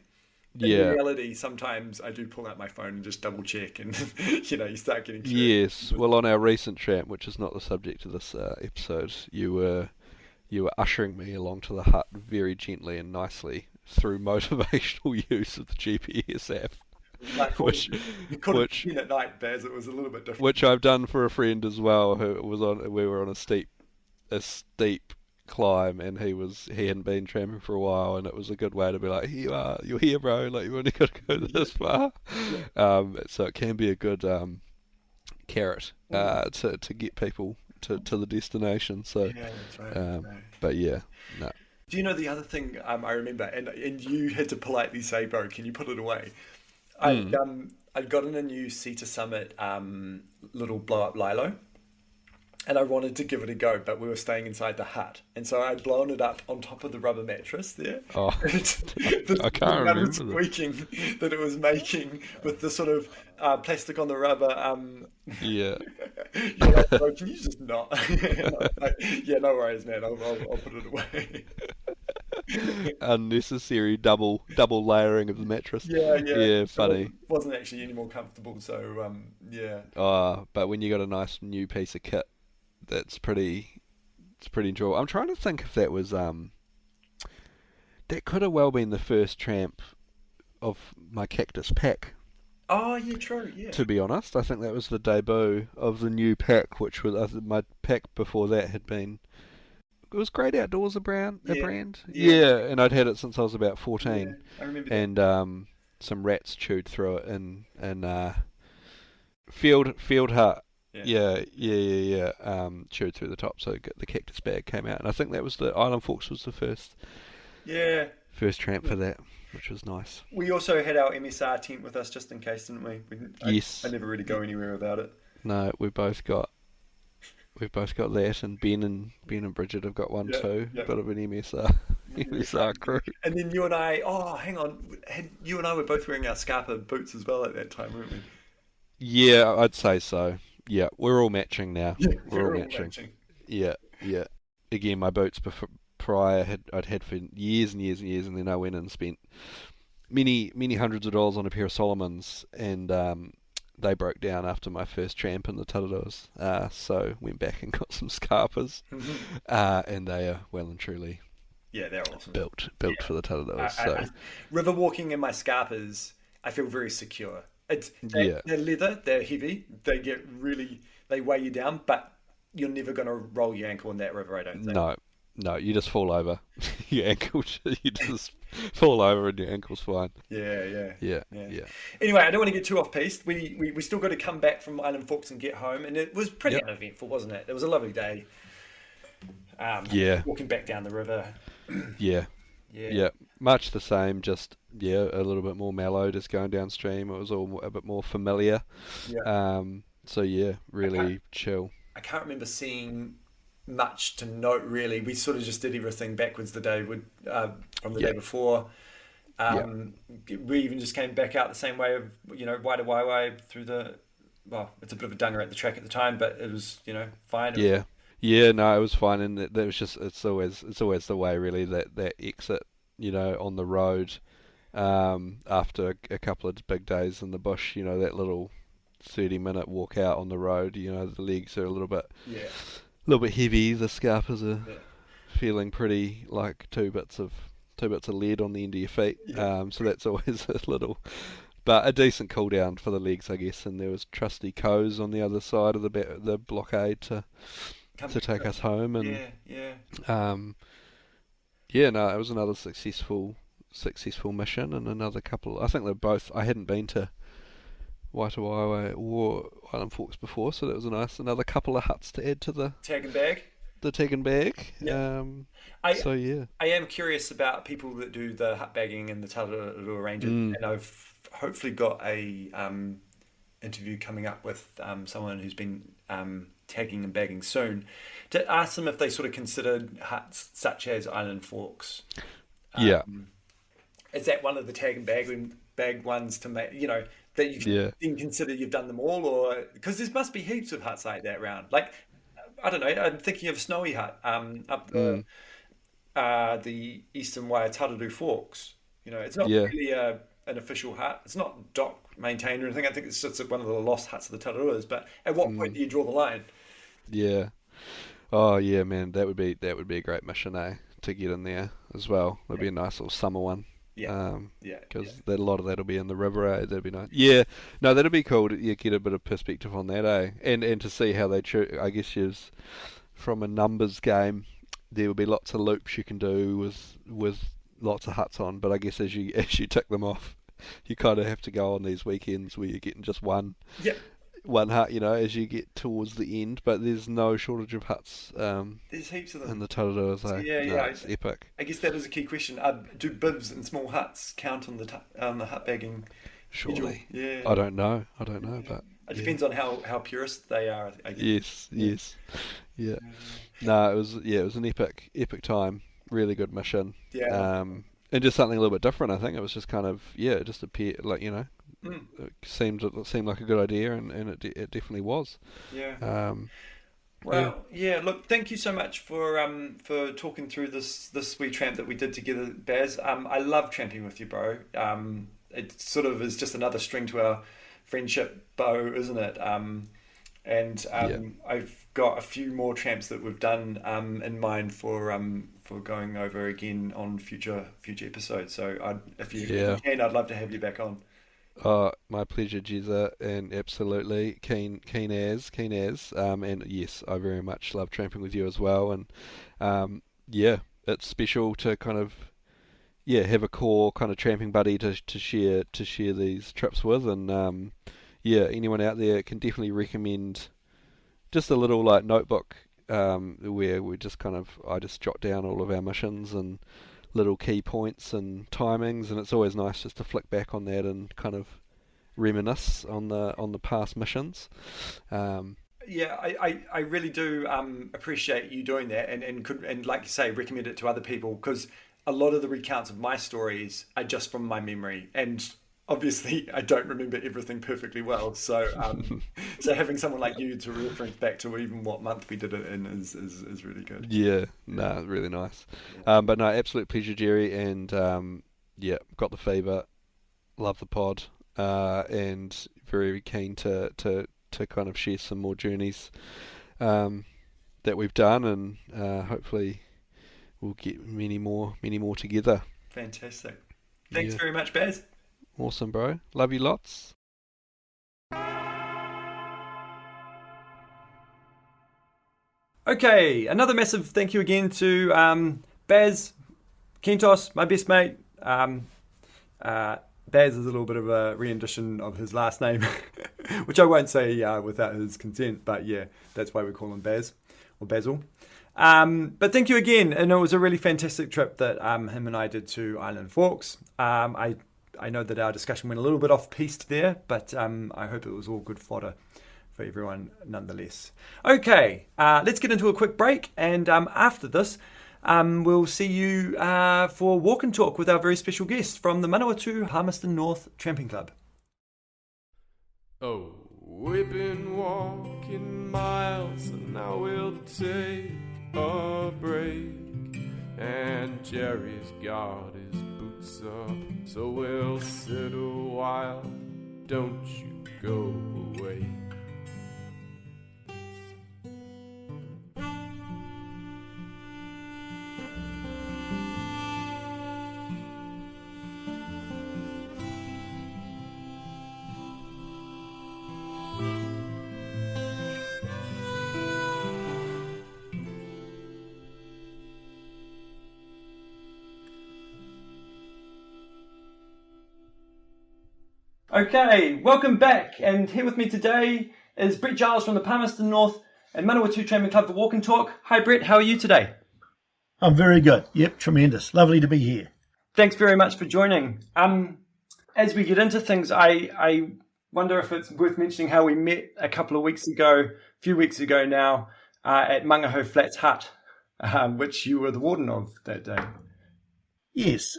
In reality, sometimes I do pull out my phone and just double check, and you start getting through. Yes, well, on our recent tramp, which is not the subject of this episode, you were ushering me along to the hut very gently and nicely through motivational use of the GPS app. Which you could have been at night, Baz. It was a little bit different. Which I've done for a friend as well, who was on. We were on a steep climb, and he hadn't been tramping for a while, and it was a good way to be like, here you are, you're here, bro. Like, you've only got to go this far. So it can be a good carrot to get people to the destination. So, that's right. but yeah, no. Do you know the other thing I remember, and you had to politely say, bro, can you put it away? I'd gotten a new Sea to Summit little blow-up lilo, and I wanted to give it a go, but we were staying inside the hut, and so I'd blown it up on top of the rubber mattress there. Oh, I can't remember the squeaking that it was making with the sort of plastic on the rubber. Bro, can you just not? No worries, man. I'll put it away. Unnecessary double layering of the mattress. Yeah, funny. It wasn't actually any more comfortable, so but when you got a nice new piece of kit, it's pretty enjoyable. I'm trying to think if that was that could have well been the first tramp of my cactus pack. Oh yeah, true. Yeah. To be honest, I think that was the debut of the new pack, which was my pack before that had been. It was Great Outdoors, a brand. Yeah, and I'd had it since I was about 14. Yeah, I remember that. And some rats chewed through it in Field Hut. Yeah. Chewed through the top, so the cactus bag came out, and I think that was the Island Forks was the first. Yeah. First tramp for that, which was nice. We also had our MSR tent with us just in case, didn't we? Yes. I never really go anywhere without it. No, we've both got that, and Ben and Bridget have got one too. Bit of an MSR crew. And then you and I, you and I were both wearing our Scarpa boots as well at that time, weren't we? Yeah, I'd say so. Yeah, we're all matching now. Yeah, we're all matching. Yeah. Again, my boots prior I'd had for years and years and years, and then I went and spent many hundreds of dollars on a pair of Solomons, and they broke down after my first tramp in the Tararoas, so went back and got some Scarpas, and they are well and truly they're awesome. built for the Tararoas. So river walking in my Scarpas, I feel very secure. They're leather, they're heavy, they weigh you down, but you're never going to roll your ankle in that river, I don't think. No, you just fall over. Your ankle, you just fall over and your ankle's fine. Yeah. Yeah. Anyway, I don't want to get too off piste. We still got to come back from Island Forks and get home, and it was pretty uneventful, wasn't it? It was a lovely day. Walking back down the river. Yeah. Much the same, just a little bit more mellow, just going downstream. It was all a bit more familiar. Really chill. I can't remember seeing much to note, really. We sort of just did everything backwards the day from the day before. We even just came back out the same way of Waitewaewae through it's a bit of a dunger at the track at the time, but it was fine. No, it was fine, and that was just it's always the way, really, that exit on the road after a couple of big days in the bush, that little 30-minute walk out on the road, the legs are a little bit heavy, the scarpers are feeling pretty like two bits of lead on the end of your feet, so that's always a little, but a decent cool down for the legs, I guess. And there was trusty Coes on the other side of the blockade to take us home, and it was another successful mission, and another couple. I think they're both. I hadn't been to Waitewaewae or Island Forks before, so that was another couple of huts to add to the tag and bag. The tag and bag. I am curious about people that do the hut bagging and the Te Araroa Ranges, and I've hopefully got a interview coming up with someone who's been tagging and bagging soon, to ask them if they sort of considered huts such as Island Forks. Is that one of the tag and bag ones to make, that you can then consider you've done them all, or because there must be heaps of huts like that around. Like, I don't know, I'm thinking of Snowy Hut up the Eastern Waitewaewae Forks. It's not really an official hut. It's not dock maintained or anything. I think it's just one of the lost huts of the Te Araroas. But at what point do you draw the line? Yeah. Oh yeah, man, that would be a great mission, to get in there as well. That'd be a nice little summer one. Because a lot of that'll be in the river, that'd be nice. No, that'd be cool to get a bit of perspective on that, and to see how they I guess from a numbers game, there will be lots of loops you can do with lots of huts on, but I guess as you tick them off, you kind of have to go on these weekends where you're getting just one hut, as you get towards the end. But there's no shortage of huts. There's heaps of them in the Te Araroa. It's epic. I guess that is a key question. Do bibs and small huts count on the hut bagging? Surely. Schedule? Yeah. I don't know, but it depends on how purist they are, I guess. Yes. Yeah. No, it was an epic time. Really good mission. And just something a little bit different. I think it was just kind of it just appeared like it seemed like a good idea, and it definitely was. Look, thank you so much for talking through this wee tramp that we did together, Baz. I love tramping with you, bro. It sort of is just another string to our friendship bow, isn't it? I've got a few more tramps that we've done in mind for going over again on future episodes. So if you can, I'd love to have you back on. My pleasure, Jezza, and absolutely keen as. And yes, I very much love tramping with you as well. And it's special to kind of have a core kind of tramping buddy to share these trips with. And anyone out there can definitely recommend just a little like notebook where we just I just jot down all of our missions and little key points and timings, and it's always nice just to flick back on that and kind of reminisce on the past missions. I really do appreciate you doing that, and like you say, recommend it to other people, because a lot of the recounts of my stories are just from my memory, and obviously I don't remember everything perfectly well, so so having someone like you to reference back to even what month we did it in is really good. Really nice. But no, absolute pleasure, Jerry, and got the fever, love the pod, and very keen to kind of share some more journeys that we've done, and hopefully we'll get many more together. Fantastic. Thanks very much, Baz. Awesome, bro. Love you lots. Okay, another massive thank you again to Baz Kentos, my best mate. Baz is a little bit of a rendition of his last name, which I won't say without his consent, but yeah, that's why we call him Baz, or Basil. But thank you again, and it was a really fantastic trip that him and I did to Island Forks. I know that our discussion went a little bit off-piste there, but I hope it was all good fodder for everyone nonetheless. Okay, let's get into a quick break, and after this, we'll see you for Walk and Talk with our very special guest from the Manawatū Palmerston North Tramping Club. Oh, we've been walking miles and now we'll take a break. And Jerry's got his boots up, so we'll sit a while. Don't you go away. Okay, welcome back, and here with me today is Brett Giles from the Palmerston North and Manawatū Tramping Club for Walk and Talk. Hi Brett, how are you today? I'm very good. Yep, tremendous. Lovely to be here. Thanks very much for joining. As we get into things, I wonder if it's worth mentioning how we met a few weeks ago now, at Mangaho Flats Hut, which you were the warden of that day. Yes,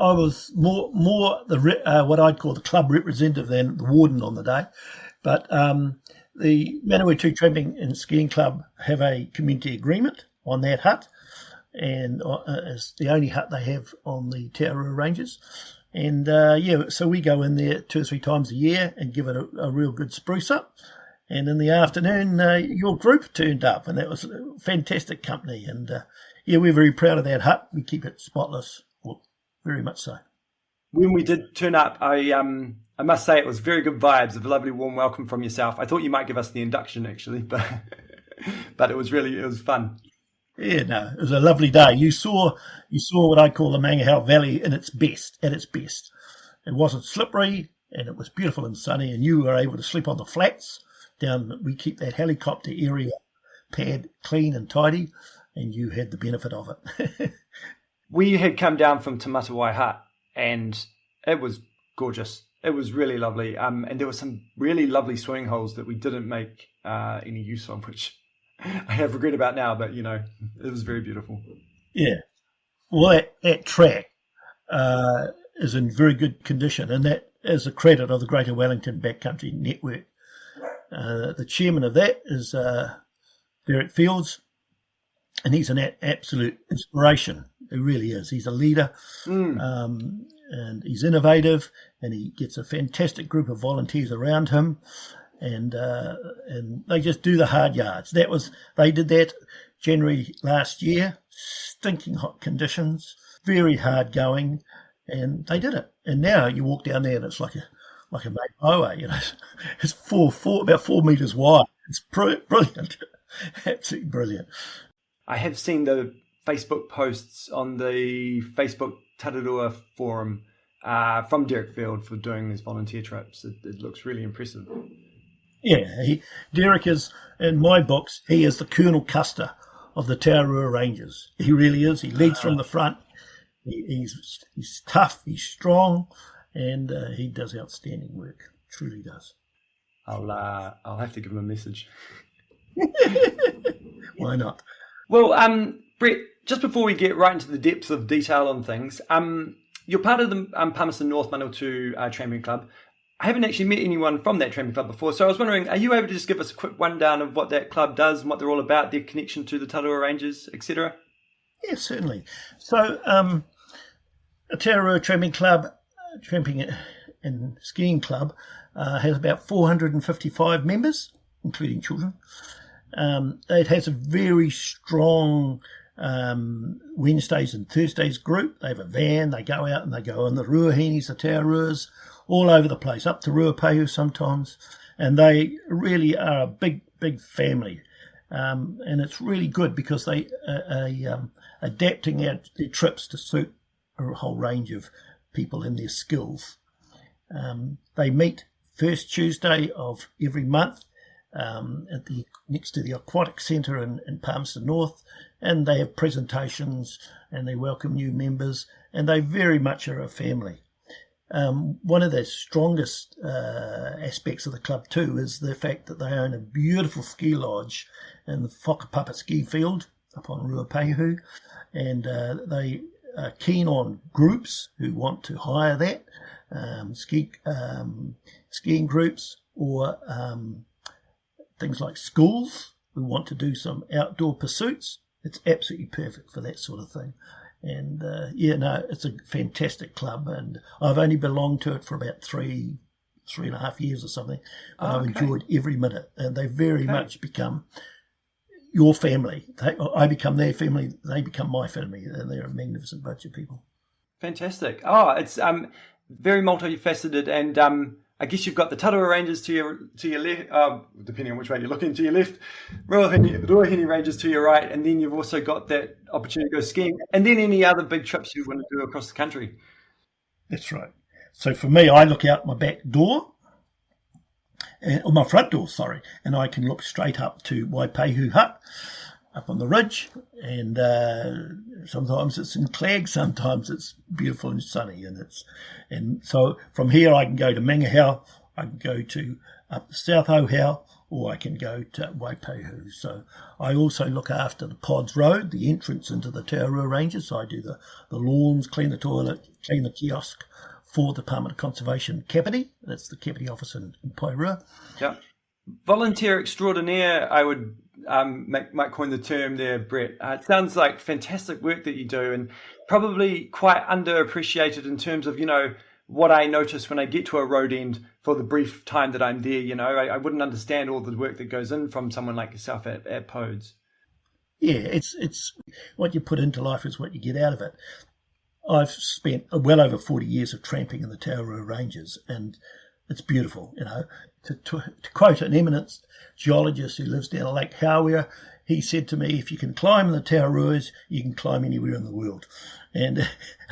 I was more what I'd call the club representative than the warden on the day. But the Manawatū Tramping and Skiing Club have a community agreement on that hut, and it's the only hut they have on the Te Araroa Ranges. And so we go in there 2 or 3 times a year and give it a real good spruce up. And in the afternoon, your group turned up, and that was fantastic company. And we're very proud of that hut. We keep it spotless, very much so. When we did turn up, I must say it was very good vibes, a lovely warm welcome from yourself. I thought you might give us the induction actually, but it was fun. Yeah, no, it was a lovely day. You saw what I call the Manawatū Valley at its best. It wasn't slippery, and it was beautiful and sunny, and you were able to sleep on the flats down. We keep that helicopter area pad clean and tidy, and you had the benefit of it. We had come down from Te Hut, and it was gorgeous. It was really lovely. And there were some really lovely swimming holes that we didn't make any use of, which I have regret about now, but, it was very beautiful. Yeah. Well, that track is in very good condition, and that is a credit of the Greater Wellington Backcountry Network. The chairman of that is Derek Fields, and he's an absolute inspiration. He really is. He's a leader, and he's innovative, and he gets a fantastic group of volunteers around him, and they just do the hard yards. They did that January last year, stinking hot conditions, very hard going, and they did it. And now you walk down there and it's like a main highway, It's about 4 meters wide. It's brilliant, absolutely brilliant. I have seen the Facebook posts on the Facebook Tararua forum from Derek Field for doing these volunteer trips. It looks really impressive. Yeah, Derek is, in my books, he is the Colonel Custer of the Te Araroa Ranges. He really is. He leads from the front. He's tough, he's strong, and he does outstanding work. Truly does. I'll have to give him a message. Why not? Well, Brett, just before we get right into the depths of detail on things, you're part of the Palmerston North Manawatū Tramping Club. I haven't actually met anyone from that tramping club before, so I was wondering, are you able to just give us a quick rundown of what that club does and what they're all about, their connection to the Te Araroa Ranges, etc.? Yeah, certainly. So, the Te Araroa Tramping Club, Tramping and Skiing Club, has about 455 members, including children. It has a very strong Wednesdays and Thursdays group. They have a van, they go out and they go on the Ruahenis, the Te Araroas, all over the place, up to Ruapehu sometimes, and they really are a big family. and it's really good because they are adapting their trips to suit a whole range of people and their skills. They meet first Tuesday of every month next to the Aquatic Centre in Palmerston North, and they have presentations and they welcome new members, and they very much are a family. One of the strongest aspects of the club too is the fact that they own a beautiful ski lodge in the Whakapapa ski field up on Ruapehu, and they are keen on groups who want to hire that, skiing groups, or things like schools who want to do some outdoor pursuits. It's absolutely perfect for that sort of thing. And it's a fantastic club, and I've only belonged to it for about three and a half years or something, but I've enjoyed every minute, and they very much become your family. I become their family, they become my family, and they're a magnificent bunch of people. Fantastic. It's very multifaceted, and I guess you've got the Tarawa Ranges to your left, depending on which way you're looking, to your left, Ruahine Ranges to your right, and then you've also got that opportunity to go skiing, and then any other big trips you want to do across the country. That's right. So for me, I look out my back door, or my front door, sorry, and I can look straight up to Waipehu Hut, up on the ridge, and sometimes it's in Clag, sometimes it's beautiful and sunny, and so from here I can go to Mangahau, I can go to up the South Ohau, or I can go to Waipehu. So I also look after the Pods Road, the entrance into the Te Araroa Ranges. So I do the lawns, clean the toilet, clean the kiosk for the Department of Conservation Kapiti. That's the Kapiti office in Pairua. Yeah. Volunteer extraordinaire, I would might coin the term there, Brett. It sounds like fantastic work that you do, and probably quite underappreciated in terms of, what I notice when I get to a road end for the brief time that I'm there. I wouldn't understand all the work that goes in from someone like yourself at Pods. Yeah, it's what you put into life is what you get out of it. I've spent well over 40 years of tramping in the Te Araroa Ranges, and it's beautiful. To quote an eminent geologist who lives down Lake Hauia, he said to me, if you can climb in the Te Araroas, you can climb anywhere in the world. And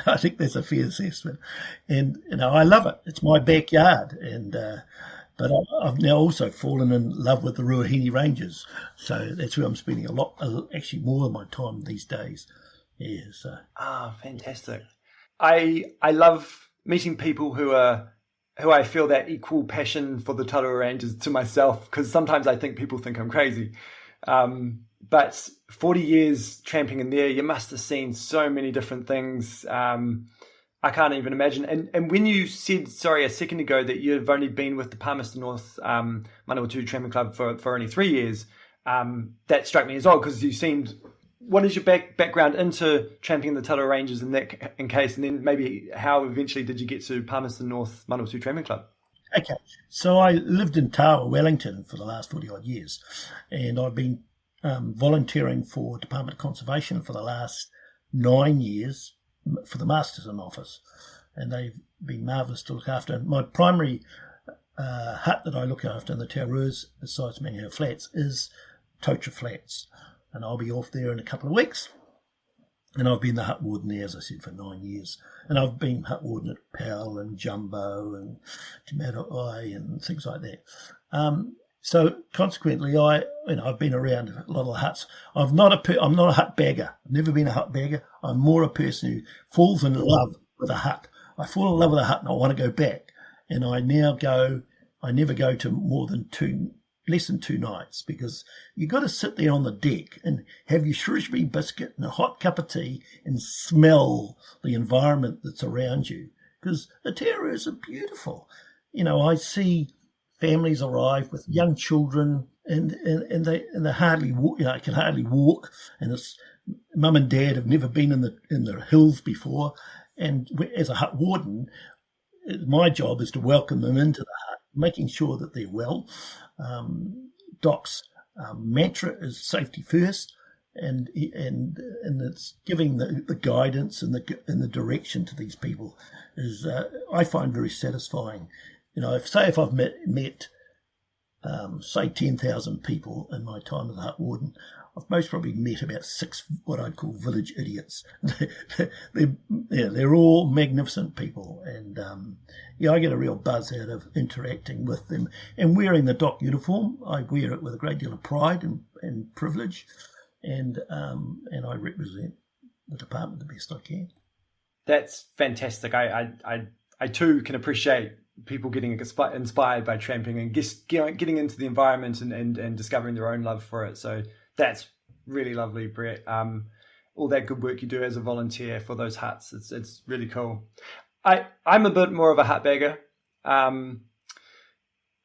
I think that's a fair assessment. And I love it. It's my backyard. And but I've now also fallen in love with the Ruahine Ranges. So that's where I'm spending actually more of my time these days. Yeah. So. Fantastic. I love meeting people who I feel that equal passion for the Tarawa Ranges to myself, because sometimes I think people think I'm crazy. But 40 years tramping in there, you must have seen so many different things. I can't even imagine. And when you said, a second ago, that you've only been with the Palmerston North Manawatū Tramping Club for only 3 years, that struck me as well, because you seemed... What is your background into tramping the Tarawa Ranges in case, and then maybe how eventually did you get to Palmerston North Manawatū Tramping Club? Okay, so I lived in Tawa, Wellington for the last 40-odd years, and I've been volunteering for Department of Conservation for the last 9 years for the Masterson office, and they've been marvellous to look after. My primary hut that I look after in the Te Araroas, besides Mangahau Flats, is Totra Flats, and I'll be off there in a couple of weeks. And I've been the hut warden there, as I said, for 9 years. And I've been hut warden at Powell and Jumbo and Te Araroa and things like that. So consequently, I've been around a lot of the huts. I'm not a hut bagger. I've never been a hut bagger. I'm more a person who falls in love with a hut. I fall in love with a hut and I want to go back. And I never go to less than 2 nights, because you've got to sit there on the deck and have your Shrewsbury biscuit and a hot cup of tea and smell the environment that's around you, because the Te Araroas are beautiful. I see families arrive with young children and they hardly walk, can hardly walk, and this mum and dad have never been in the hills before, and as a hut warden, my job is to welcome them into the hut, making sure that they're well. Doc's mantra is safety first, and it's giving the guidance and the direction to these people is I find very satisfying. If I've met say 10,000 people in my time as a hut warden, I've most probably met about 6 what I'd call village idiots. They're all magnificent people, and I get a real buzz out of interacting with them and wearing the dock uniform. I wear it with a great deal of pride and privilege, and I represent the department the best I can. That's fantastic. I too can appreciate people getting inspired by tramping and getting into the environment and discovering their own love for it. So that's really lovely, Brett. All that good work you do as a volunteer for those huts, it's really cool. I'm a bit more of a hut bagger.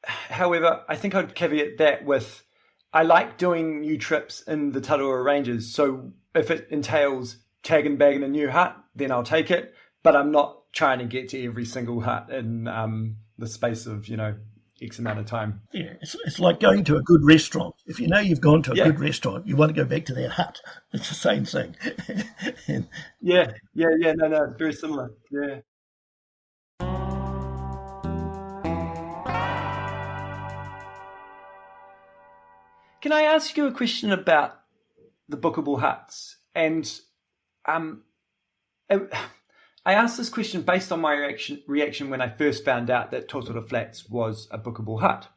However, I think I'd caveat that with I like doing new trips in the Tararoa Ranges. So if it entails tag and bagging a new hut, then I'll take it. But I'm not trying to get to every single hut in the space of, X amount of time. Yeah, it's like going to a good restaurant. If you know you've gone to a good restaurant, you want to go back to that hut. It's the same thing. No, it's very similar. Yeah. Can I ask you a question about the bookable huts? And I asked this question based on my reaction when I first found out that Totara Flats was a bookable hut.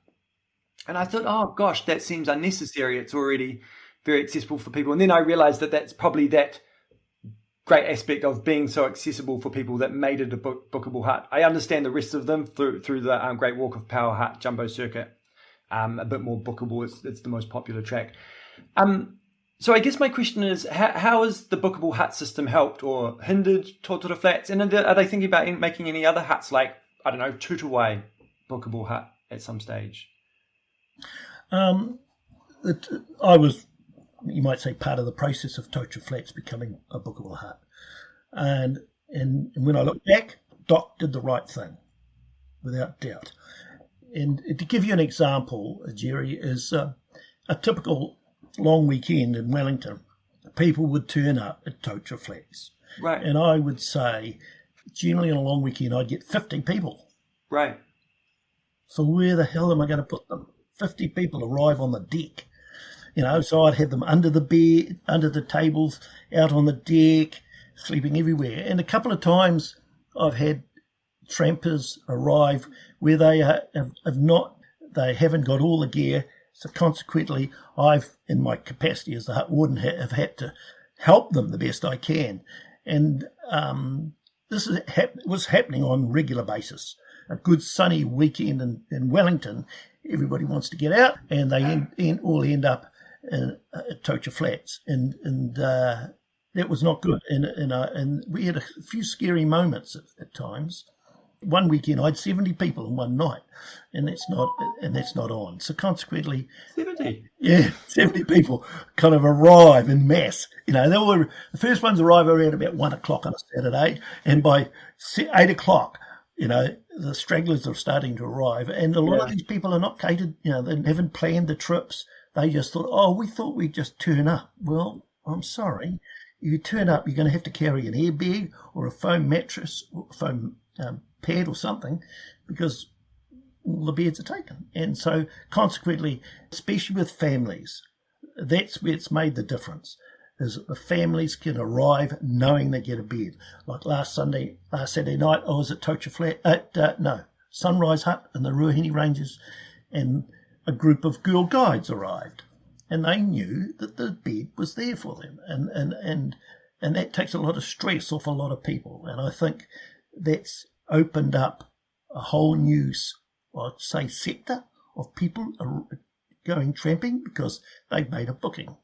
And I thought, oh gosh, that seems unnecessary. It's already very accessible for people. And then I realized that that's probably that great aspect of being so accessible for people that made it a bookable hut. I understand the rest of them through the Great Walk of Power Hut Jumbo Circuit. A bit more bookable. It's the most popular track. So I guess my question is, how has the bookable hut system helped or hindered Totara Flats? And are they thinking about making any other huts like, I don't know, Tutawai bookable hut at some stage? I was, you might say, part of the process of Totara Flats becoming a bookable hut. And when I look back, Doc did the right thing, without doubt. And to give you an example, Jerry, is a typical long weekend in Wellington, people would turn up at Totara Flats. Right. And I would say, generally on a long weekend, I'd get 50 people. Right. So where the hell am I going to put them? 50 people arrive on the deck. So I'd have them under the bed, under the tables, out on the deck, sleeping everywhere. And a couple of times I've had trampers arrive where they haven't got all the gear. So consequently, I've, in my capacity as the hut warden, have had to help them the best I can. And this was happening on a regular basis. A good sunny weekend in Wellington, everybody wants to get out, and they all end up at Totara Flats. And that was not good. And we had a few scary moments at times. One weekend I had 70 people in one night, and that's not on. So consequently, 70 people kind of arrive en masse. The first ones arrive around about 1 o'clock on a Saturday, and by 8 o'clock, the stragglers are starting to arrive, and a lot of these people are not catered. They haven't planned the trips. They just thought, we thought we'd just turn up. Well, I'm sorry. If you turn up, you're going to have to carry an airbag or a foam mattress or foam pad or something, because all the beds are taken. And so consequently, especially with families, that's where it's made the difference, is that the families can arrive knowing they get a bed. Like last Saturday night, I was at Sunrise Hut in the Ruahine Ranges, and a group of Girl Guides arrived, and they knew that the bed was there for them, and that takes a lot of stress off a lot of people. And I think that's opened up a whole new, I'd say, sector of people going tramping because they've made a booking.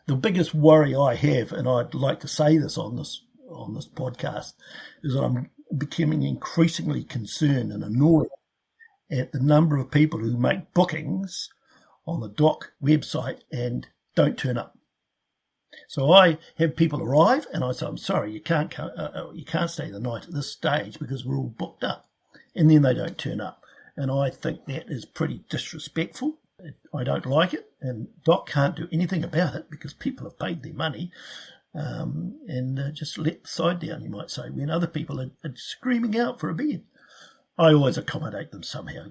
The biggest worry I have, and I'd like to say this on this podcast, is that I'm becoming increasingly concerned and annoyed at the number of people who make bookings on the dock website and don't turn up. So I have people arrive, and I say, I'm sorry, you can't stay the night at this stage because we're all booked up. And then they don't turn up. And I think that is pretty disrespectful. I don't like it, and Doc can't do anything about it because people have paid their money, and just let the side down, you might say, when other people are screaming out for a bed. I always accommodate them somehow,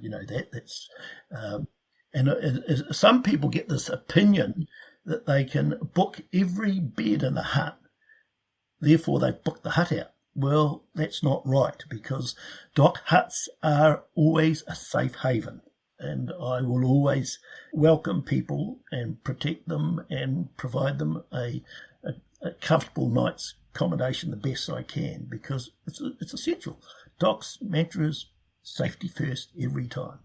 that's... some people get this opinion that they can book every bed in the hut, therefore they book the hut out. Well, that's not right, because dock huts are always a safe haven, and I will always welcome people and protect them and provide them a comfortable night's accommodation the best I can, because it's essential. Doc's mantra is safety first every time,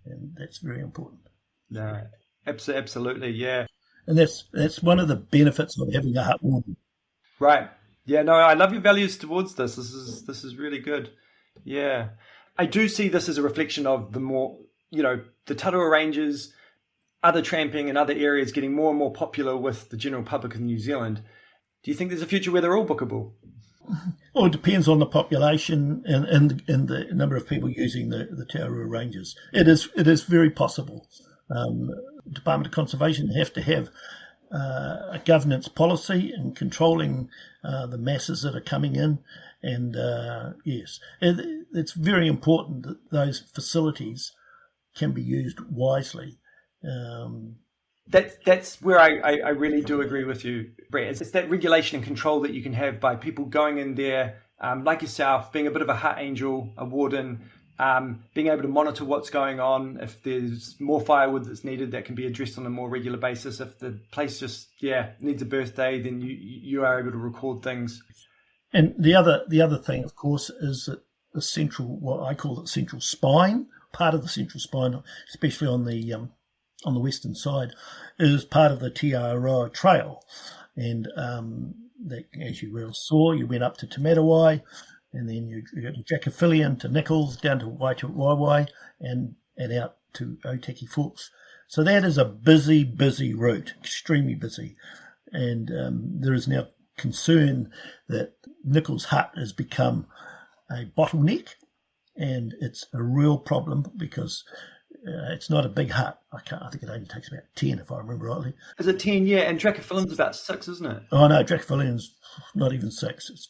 and that's very important. No, absolutely, yeah. And that's one of the benefits of having a hut warden. Right. Yeah, no, I love your values towards this. This is really good. Yeah. I do see this as a reflection of the more, the Tararoa Ranges, other tramping and other areas getting more and more popular with the general public in New Zealand. Do you think there's a future where they're all bookable? Well, it depends on the population and the number of people using the Te Araroa Ranges. It is very possible. Department of Conservation have to have a governance policy in controlling the masses that are coming in, and yes, it's very important that those facilities can be used wisely. That's where I really do agree with you, Brett. It's that regulation and control that you can have by people going in there, like yourself, being a bit of a hut angel, a warden, being able to monitor what's going on. If there's more firewood that's needed, that can be addressed on a more regular basis. If the place just needs a birthday, then you are able to record things. And the other thing, of course, is that the central, what I call the central spine, part of the central spine, especially on the western side, is part of the Te Araroa Trail, and that, as you well saw, you went up to Te Araroa, and then you go to Jackafillian, to Nichols, down to Waitewaewae, and out to Otaki Forks. So that is a busy route, extremely busy. And there is now concern that Nichols Hut has become a bottleneck, and it's a real problem because it's not a big hut. I think it only takes about 10, if I remember rightly. Is it 10? Yeah, and Dracophilum's about 6, isn't it? Oh no, Dracophilum's not even 6. It's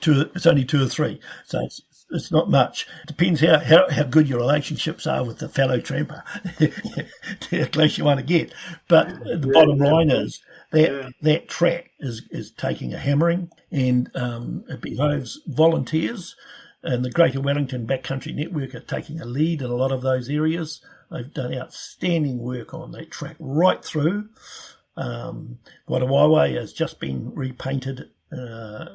two. It's only 2 or 3. So it's not much. It depends how good your relationships are with the fellow tramper, how close you want to get. But the bottom line is that track is taking a hammering, and it behoves volunteers. And the Greater Wellington Backcountry Network are taking a lead in a lot of those areas. They've done outstanding work on that track right through. Waitewaewae has just been repainted. The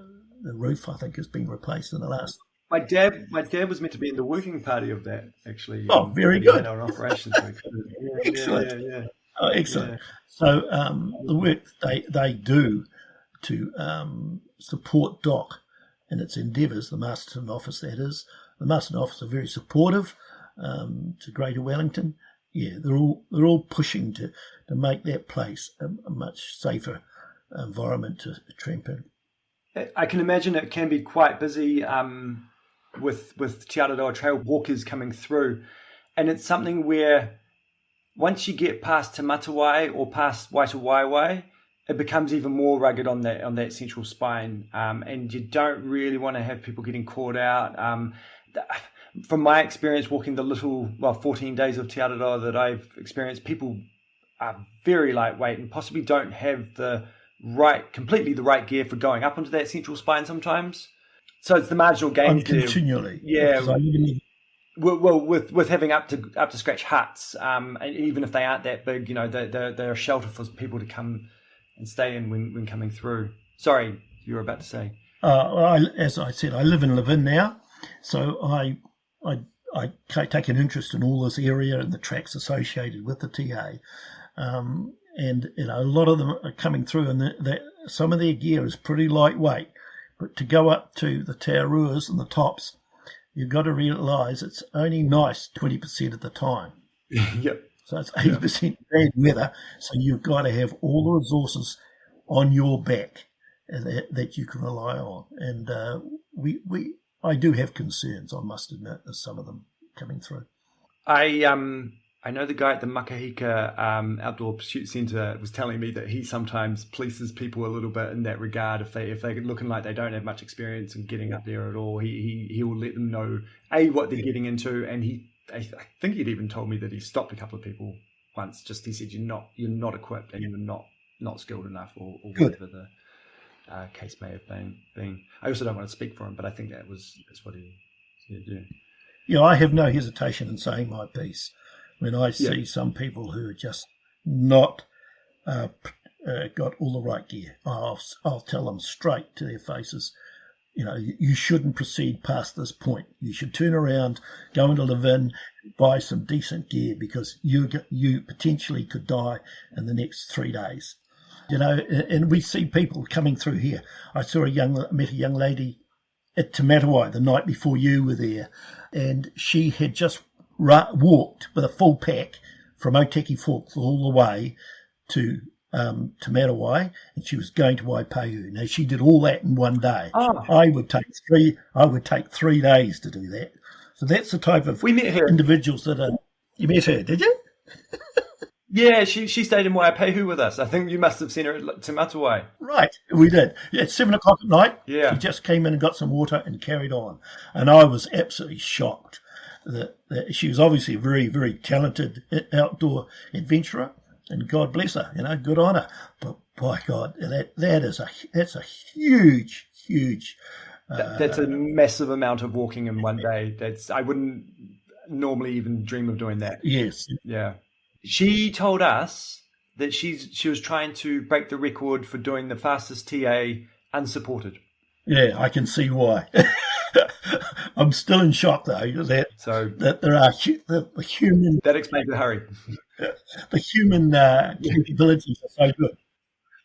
roof, I think, has been replaced in the last. My dad was meant to be in the working party of that, actually. Oh, very good. Our operations. Excellent. Yeah. Oh, excellent. Yeah. So the work they do to support DOC in its endeavours, the Masterton office that is. The Masterton office are very supportive to Greater Wellington. Yeah, they're all pushing to make that place a much safer environment to tramp in. I can imagine it can be quite busy with Te Araroa Trail walkers coming through, and it's something where once you get past Te Matawai or past Waitewaewae, it becomes even more rugged on that central spine, and you don't really want to have people getting caught out. From my experience walking the 14 days of Te Araroa that I've experienced, people are very lightweight and possibly don't have completely the right gear for going up onto that central spine sometimes. So it's the marginal gain. Continually. Yeah. Well, with having up to scratch huts, even if they aren't that big, they're a shelter for people to come and stay in when coming through. Sorry, you were about to say. As I said, I live in Levin now, so I take an interest in all this area and the tracks associated with the TA. And a lot of them are coming through, and some of their gear is pretty lightweight. But to go up to the Te Araroas and the tops, you've got to realise it's only nice 20% of the time. Yep. So it's 80% bad weather. So you've got to have all the resources on your back that you can rely on. And I do have concerns, I must admit, as some of them coming through. I know the guy at the Makahika Outdoor Pursuit Centre was telling me that he sometimes polices people a little bit in that regard. If they're looking like they don't have much experience in getting up there at all, he will let them know what they're getting into, and I think he'd even told me that he stopped a couple of people once. Just he said you're not equipped and you're not skilled enough, or Good. whatever the case may have been. I also don't want to speak for him, but I think that's what he'd do. Yeah, I have no hesitation in saying my piece when I see some people who are just not got all the right gear. I'll tell them straight to their faces, you shouldn't proceed past this point. You should turn around, go into Levin, buy some decent gear, because you potentially could die in the next 3 days. And we see people coming through here. I met a young lady at Te Araroa the night before you were there, and she had just walked with a full pack from Otaki Forks all the way to Te Araroa, and she was going to Waipau. Now, she did all that in one day. Oh. I would take 3 days to do that. So that's the type of We met her. individuals that are. You met her, did you? Yeah, she stayed in Waipahu with us. I think you must have seen her at Te Matawae. Right, we did. At 7 o'clock at night, Yeah. she just came in and got some water and carried on. And I was absolutely shocked that she was obviously a very, very talented outdoor adventurer, and God bless her, good on her. But by God, that's a huge, huge. That's a massive amount of walking in one day. I wouldn't normally even dream of doing that. Yes. Yeah. She told us that she was trying to break the record for doing the fastest TA unsupported. Yeah, I can see why. I'm still in shock though that there are the human. That explains the hurry. The human capabilities are so good.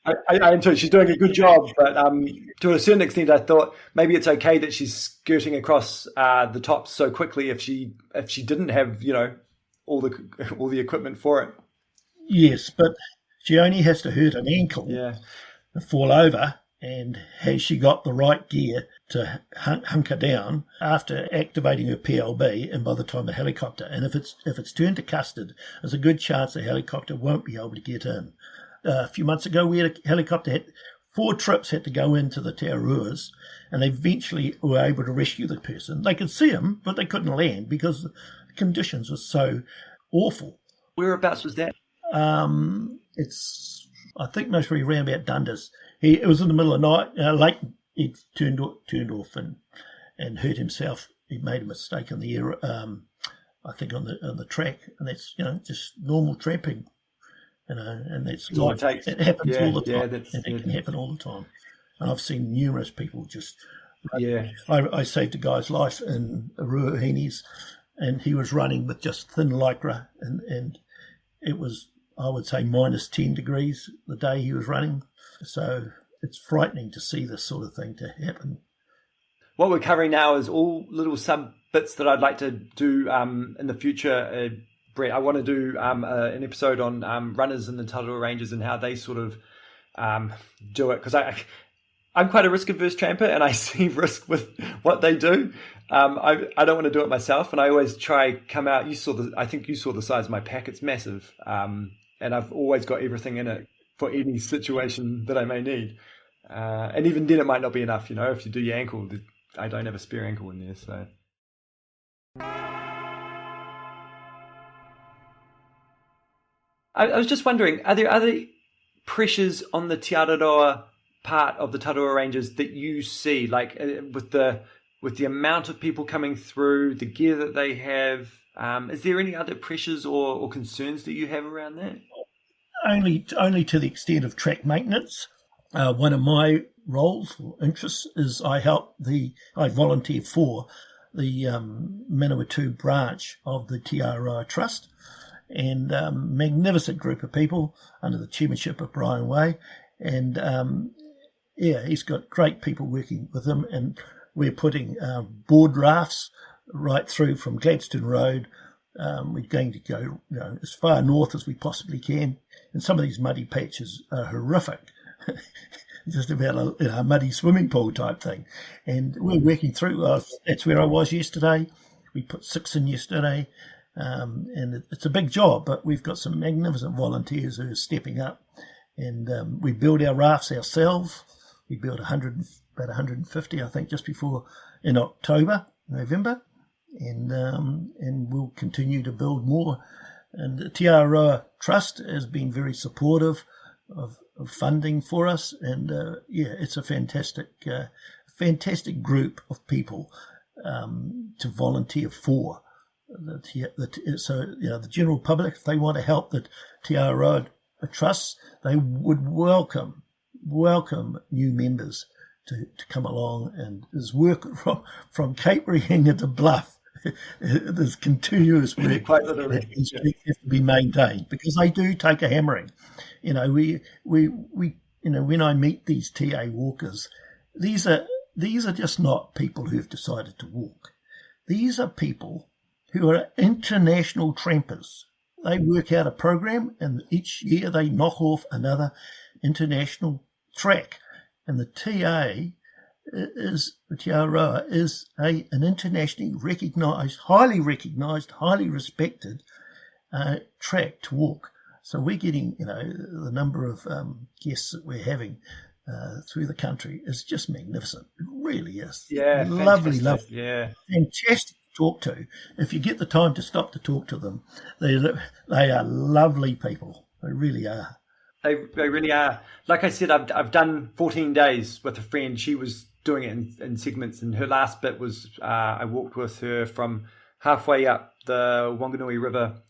I am too. She's doing a good job, but to a certain extent, I thought maybe it's okay that she's skirting across the tops so quickly if she didn't have all the equipment for it. Yes, but she only has to hurt an ankle, Yeah. and fall over, and has she got the right gear to hunker down after activating her PLB, and by the time the helicopter, and if it's turned to custard, there's a good chance the helicopter won't be able to get in. A few months ago, we had a helicopter, 4 trips had to go into the Te Araroas, and they eventually were able to rescue the person. They could see him, but they couldn't land because the conditions were so awful. Whereabouts was that? It's, I think, most probably around about Dundas. It was in the middle of the night. Late, he turned off and hurt himself. He made a mistake in the air, I think, on the track, and that's just normal tramping. And that's all it takes. It happens all the Yeah, time. It can happen all the time. And I've seen numerous people just. Yeah. I saved a guy's life in Ruahines, and he was running with just thin lycra, and it was, I would say, minus 10 degrees the day he was running. So it's frightening to see this sort of thing to happen. What we're covering now is all little sub bits that I'd like to do in the future. Brett, I want to do an episode on runners in the Te Araroa Ranges and how they sort of do it, because I'm quite a risk-averse tramper, and I see risk with what they do. I don't want to do it myself, and I always try come out. I think you saw the size of my pack; it's massive, and I've always got everything in it for any situation that I may need. And even then, it might not be enough. If you do your ankle, I don't have a spare ankle in there, so. I was just wondering, are there other pressures on the Te Araroa part of the Te Araroa Ranges that you see, like with the amount of people coming through, the gear that they have? Is there any other pressures or concerns that you have around that? Only to the extent of track maintenance. One of my roles or interests is I volunteer for the Manawatū branch of the Te Araroa Trust, and magnificent group of people under the chairmanship of Brian Way, and he's got great people working with him, and we're putting board rafts right through from Gladstone Road. We're going to go as far north as we possibly can, and some of these muddy patches are horrific. Just about a muddy swimming pool type thing, and we're working through. That's where I was yesterday. We put 6 in yesterday, and it's a big job, but we've got some magnificent volunteers who are stepping up, and we build our rafts ourselves. We built about 150, I think, just before in November, and we'll continue to build more. And the Te Araroa Trust has been very supportive of funding for us, and it's a fantastic group of people to volunteer for. So the general public, if they want to help the Te Araroa Trust, they would welcome new members to come along, and there's work from Cape Reinga to Bluff. There's continuous work Quite literally, that has to be maintained, because they do take a hammering. We when I meet these TA walkers, these are just not people who have decided to walk. These are people who are international trampers. They work out a program, and each year they knock off another international track. And the TA is, the Te Araroa is an internationally recognised, highly respected track to walk. So we're getting, the number of guests that we're having through the country is just magnificent. It really is. Yeah, lovely. Yeah, Fantastic to talk to. If you get the time to stop to talk to them, they are lovely people. They really are. They really are. Like I said, I've done 14 days with a friend. She was doing it in segments, and her last bit was I walked with her from halfway up the Wanganui River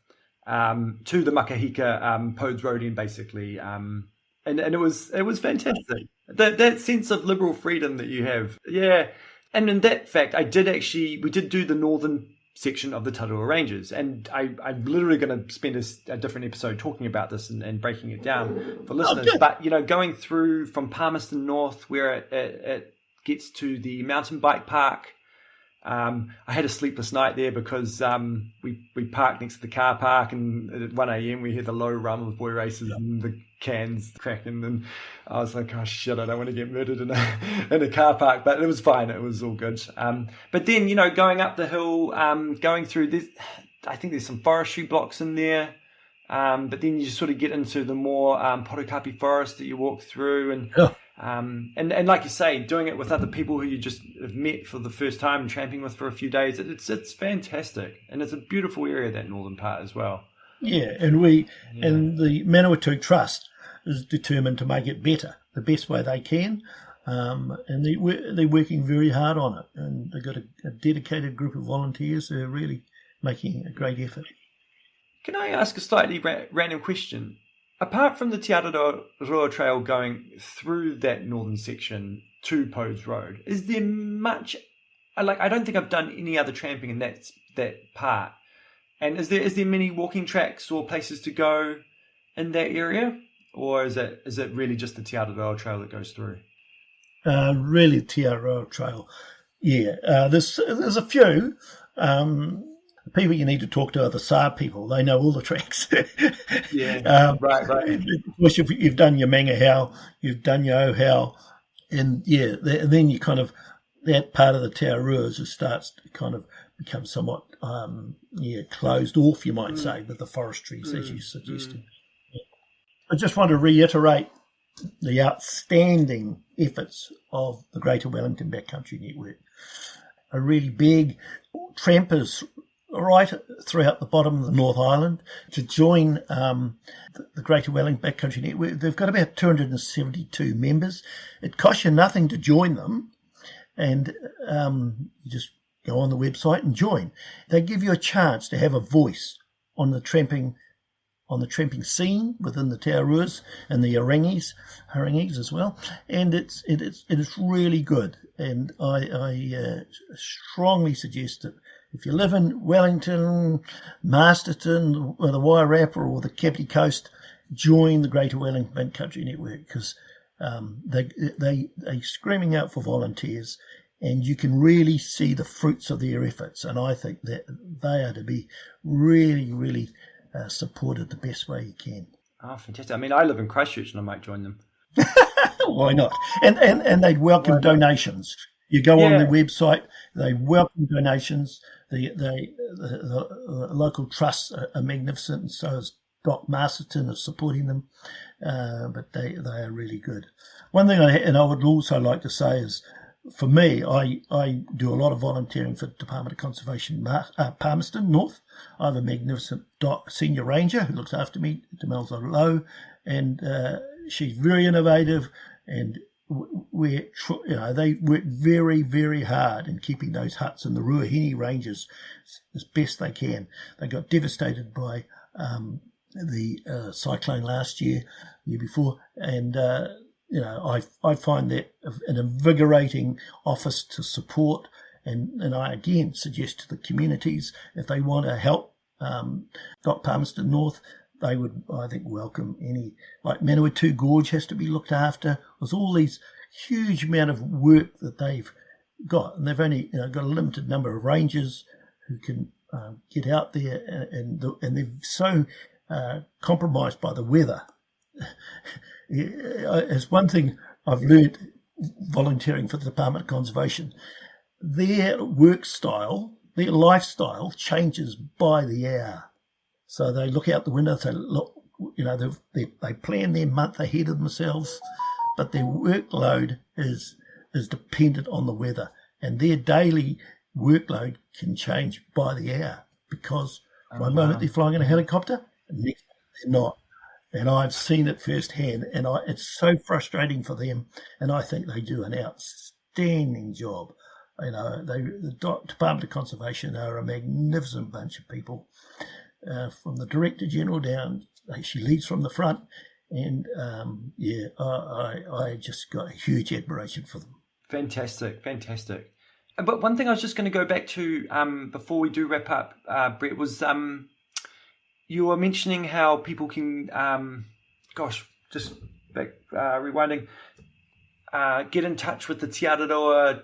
to the Makahika Podes Road end, basically, and it was fantastic. That sense of liberal freedom that you have, yeah. And in that fact, we did do the northern section of the Te Araroa Ranges, and I'm literally going to spend a different episode talking about this and breaking it down for listeners. But going through from Palmerston north, where it gets to the mountain bike park, I had a sleepless night there because we parked next to the car park, and at 1 a.m. we heard the low rum of boy races and the cans cracking, and I was like, oh shit, I don't want to get murdered in a car park, but it was fine, it was all good. But then going up the hill, going through this, I think there's some forestry blocks in there, but then you just sort of get into the more Potokapi forest that you walk through, and like you say, doing it with other people who you just have met for the first time and tramping with for a few days, it's fantastic, and it's a beautiful area, that northern part as well. Yeah, and and the Manawatū Trust is determined to make it better, the best way they can, and they're working very hard on it, and they've got a dedicated group of volunteers who are really making a great effort. Can I ask a slightly random question? Apart from the Te Araroa Trail going through that northern section to Podes Road, is there much? I don't think I've done any other tramping in that part. And is there many walking tracks or places to go in that area, or is it really just the Te Araroa Trail that goes through? Really, Te Araroa Trail. Yeah, there's a few. People you need to talk to are the SAR people. They know all the tracks. Yeah, right. Of course, you've done your Mangahau, you've done your Ohau, and then you kind of, that part of the Te Araroa just starts to kind of become somewhat closed off, you might say, with the forestries, as you suggested. I just want to reiterate the outstanding efforts of the Greater Wellington Backcountry Network. A really big trampers right throughout the bottom of the North Island to join the Greater Wellington Backcountry Network. They've got about 272 members. It costs you nothing to join them, and you just go on the website and join. They give you a chance to have a voice on the tramping scene within the Te Araroas and the harangues as well, and it's really good. And I strongly suggest that if you live in Wellington, Masterton, or the Wairarapa or the Kapiti Coast, join the Greater Wellington Backcountry Network, because they're screaming out for volunteers, and you can really see the fruits of their efforts. And I think that they are to be really, really supported the best way you can. Oh, fantastic. I mean, I live in Christchurch and I might join them. Why not? And they'd welcome donations. You go on their website, they welcome donations. The local trusts are magnificent, and so is Doc Masterton is supporting them. But they are really good. One thing I would also like to say is for me, I do a lot of volunteering for the Department of Conservation, Palmerston North. I have a magnificent senior ranger who looks after me, Demelza Lowe, and she's very innovative, and they work very, very hard in keeping those huts in the Ruahine ranges as best they can. They got devastated by the cyclone last year, the year before, and I find that an invigorating office to support, and I again suggest to the communities, if they want to help Palmerston North, they would, I think, welcome any, like Manawatū Gorge has to be looked after. There's all these huge amount of work that they've got, and they've only got a limited number of rangers who can get out there, and they're so compromised by the weather. It's one thing I've learned volunteering for the Department of Conservation. Their work style, their lifestyle changes by the hour. So they look out the window and say, look, they plan their month ahead of themselves, but their workload is dependent on the weather, and their daily workload can change by the hour, because one moment they're flying in a helicopter and next they're not. And I've seen it firsthand, and it's so frustrating for them, and I think they do an outstanding job. The Department of Conservation are a magnificent bunch of people. From the Director General down, she leads from the front, and I just got a huge admiration for them. Fantastic. But one thing I was just going to go back to before we do wrap up, Brett, was you were mentioning how people can, rewinding, get in touch with the Te Araroa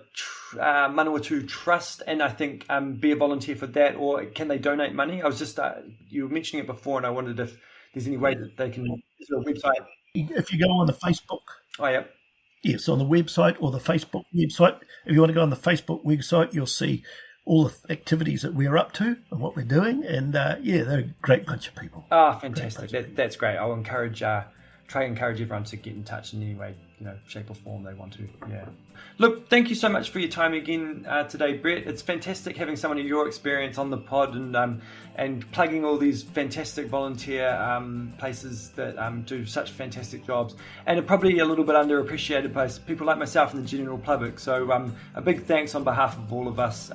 Manawatū Trust, and I think be a volunteer for that, or can they donate money? I was just, you were mentioning it before, and I wondered if there's any way that they can, is there a website? If you go on the Facebook. Oh, yeah. Yes, on the website or the Facebook website. If you want to go on the Facebook website, you'll see all the activities that we're up to and what we're doing. And they're a great bunch of people. Ah, fantastic. That's great. I'll try and encourage everyone to get in touch in any way, shape or form they want to. Yeah. Look, thank you so much for your time again today, Brett. It's fantastic having someone of your experience on the pod and plugging all these fantastic volunteer places that do such fantastic jobs, and are probably a little bit underappreciated by people like myself and the general public. So a big thanks on behalf of all of us.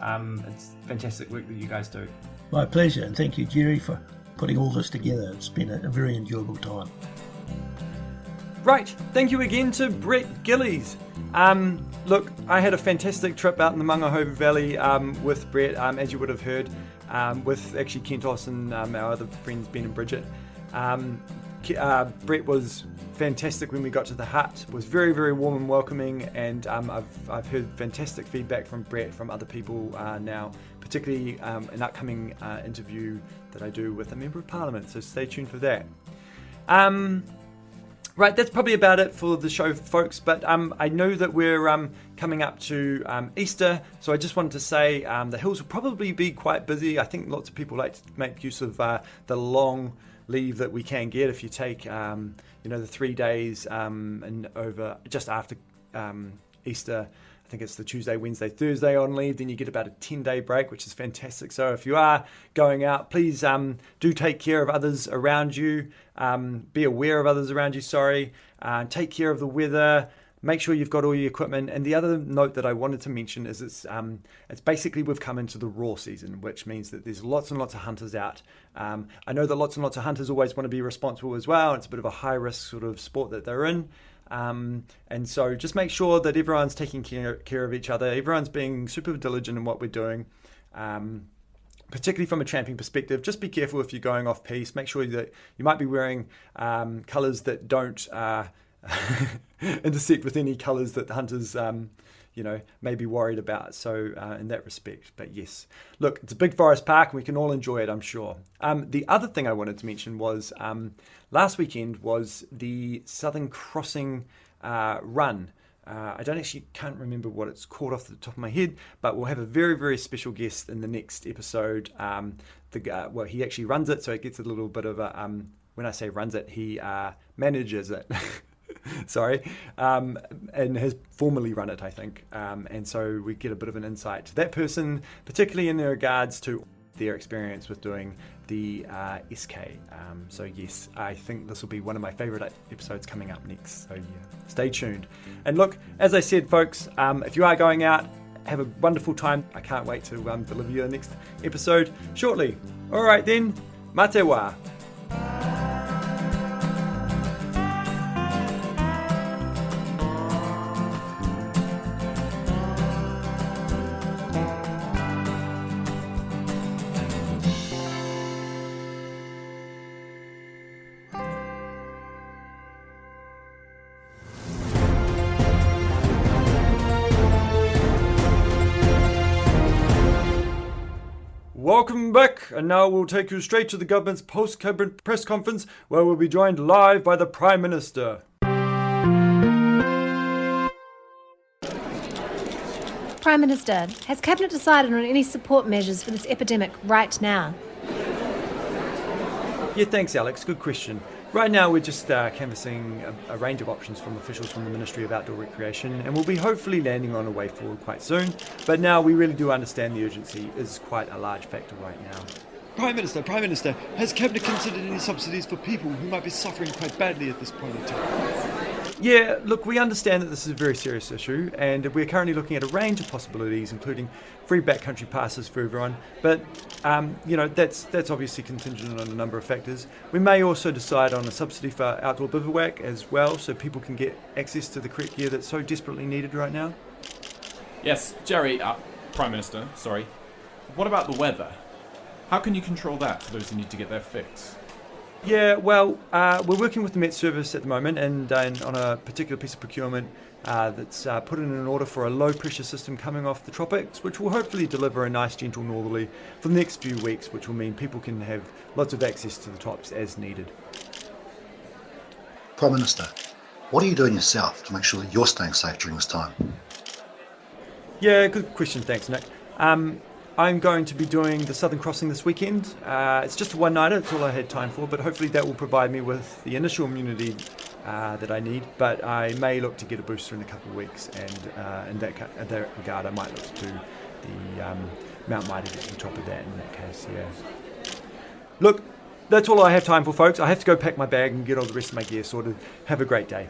It's fantastic work that you guys do. My pleasure, and thank you, Jerry, for putting all this together. It's been a very enjoyable time. Right, thank you again to Brett Gillies. Look, I had a fantastic trip out in the Manawatū Valley with Brett, as you would have heard, with actually Kentos and our other friends Ben and Bridget. Brett was fantastic when we got to the hut, was very, very warm and welcoming, and I've heard fantastic feedback from Brett from other people now, particularly an upcoming interview that I do with a Member of Parliament, so stay tuned for that. Right, that's probably about it for the show, folks, but I know that we're coming up to Easter, so I just wanted to say the hills will probably be quite busy. I think lots of people like to make use of the long leave that we can get if you take the 3 days and over just after Easter. I think it's the Tuesday, Wednesday, Thursday on leave. Then you get about a 10-day break, which is fantastic. So if you are going out, please do take care of others around you. Be aware of others around you, take care of the weather. Make sure you've got all your equipment. And the other note that I wanted to mention is it's basically we've come into the raw season, which means that there's lots and lots of hunters out. I know that lots and lots of hunters always want to be responsible as well. It's a bit of a high-risk sort of sport that they're in. And so just make sure that everyone's taking care of each other. Everyone's being super diligent in what we're doing, particularly from a tramping perspective. Just be careful if you're going off piste. Make sure that you might be wearing colours that don't intersect with any colours that the hunters may be worried about. So in that respect, but yes, look, it's a big forest park and we can all enjoy it, I'm sure. The other thing I wanted to mention was last weekend was the Southern Crossing run. I can't remember what it's called off the top of my head, but we'll have a very, very special guest in the next episode. He actually runs it, so it gets a little bit of a, when I say runs it, he manages it. sorry, and has formerly run it, I think. And so we get a bit of an insight to that person, particularly in regards to their experience with doing the SK. So yes, I think this will be one of my favourite episodes coming up next. So yeah, stay tuned. And look, as I said, folks, if you are going out, have a wonderful time. I can't wait to deliver you the next episode shortly. All right then, mate wā. Welcome back, and now we'll take you straight to the government's post-cabinet press conference, where we'll be joined live by the Prime Minister. Prime Minister, has Cabinet decided on any support measures for this epidemic right now? Yeah, thanks, Alex. Good question. Right now, we're just canvassing a range of options from officials from the Ministry of Outdoor Recreation, and we'll be hopefully landing on a way forward quite soon. But now we really do understand the urgency is quite a large factor right now. Prime Minister, has Cabinet considered any subsidies for people who might be suffering quite badly at this point in time? Yeah, look, we understand that this is a very serious issue, and we're currently looking at a range of possibilities, including free backcountry passes for everyone. But, that's obviously contingent on a number of factors. We may also decide on a subsidy for outdoor bivouac as well, so people can get access to the correct gear that's so desperately needed right now. Yes, Jerry, Prime Minister, sorry. What about the weather? How can you control that for those who need to get their fix? Yeah, well, we're working with the Met Service at the moment and on a particular piece of procurement that's put in an order for a low-pressure system coming off the tropics, which will hopefully deliver a nice gentle northerly for the next few weeks, which will mean people can have lots of access to the tops as needed. Prime Minister, what are you doing yourself to make sure that you're staying safe during this time? Yeah, good question. Thanks, Nick. I'm going to be doing the Southern Crossing this weekend. It's just a one-nighter, it's all I had time for, but hopefully that will provide me with the initial immunity that I need. But I may look to get a booster in a couple of weeks, and in that regard, I might look to do the Mount Mighty at the top of that in that case, yeah. Look, that's all I have time for, folks. I have to go pack my bag and get all the rest of my gear sorted. Have a great day.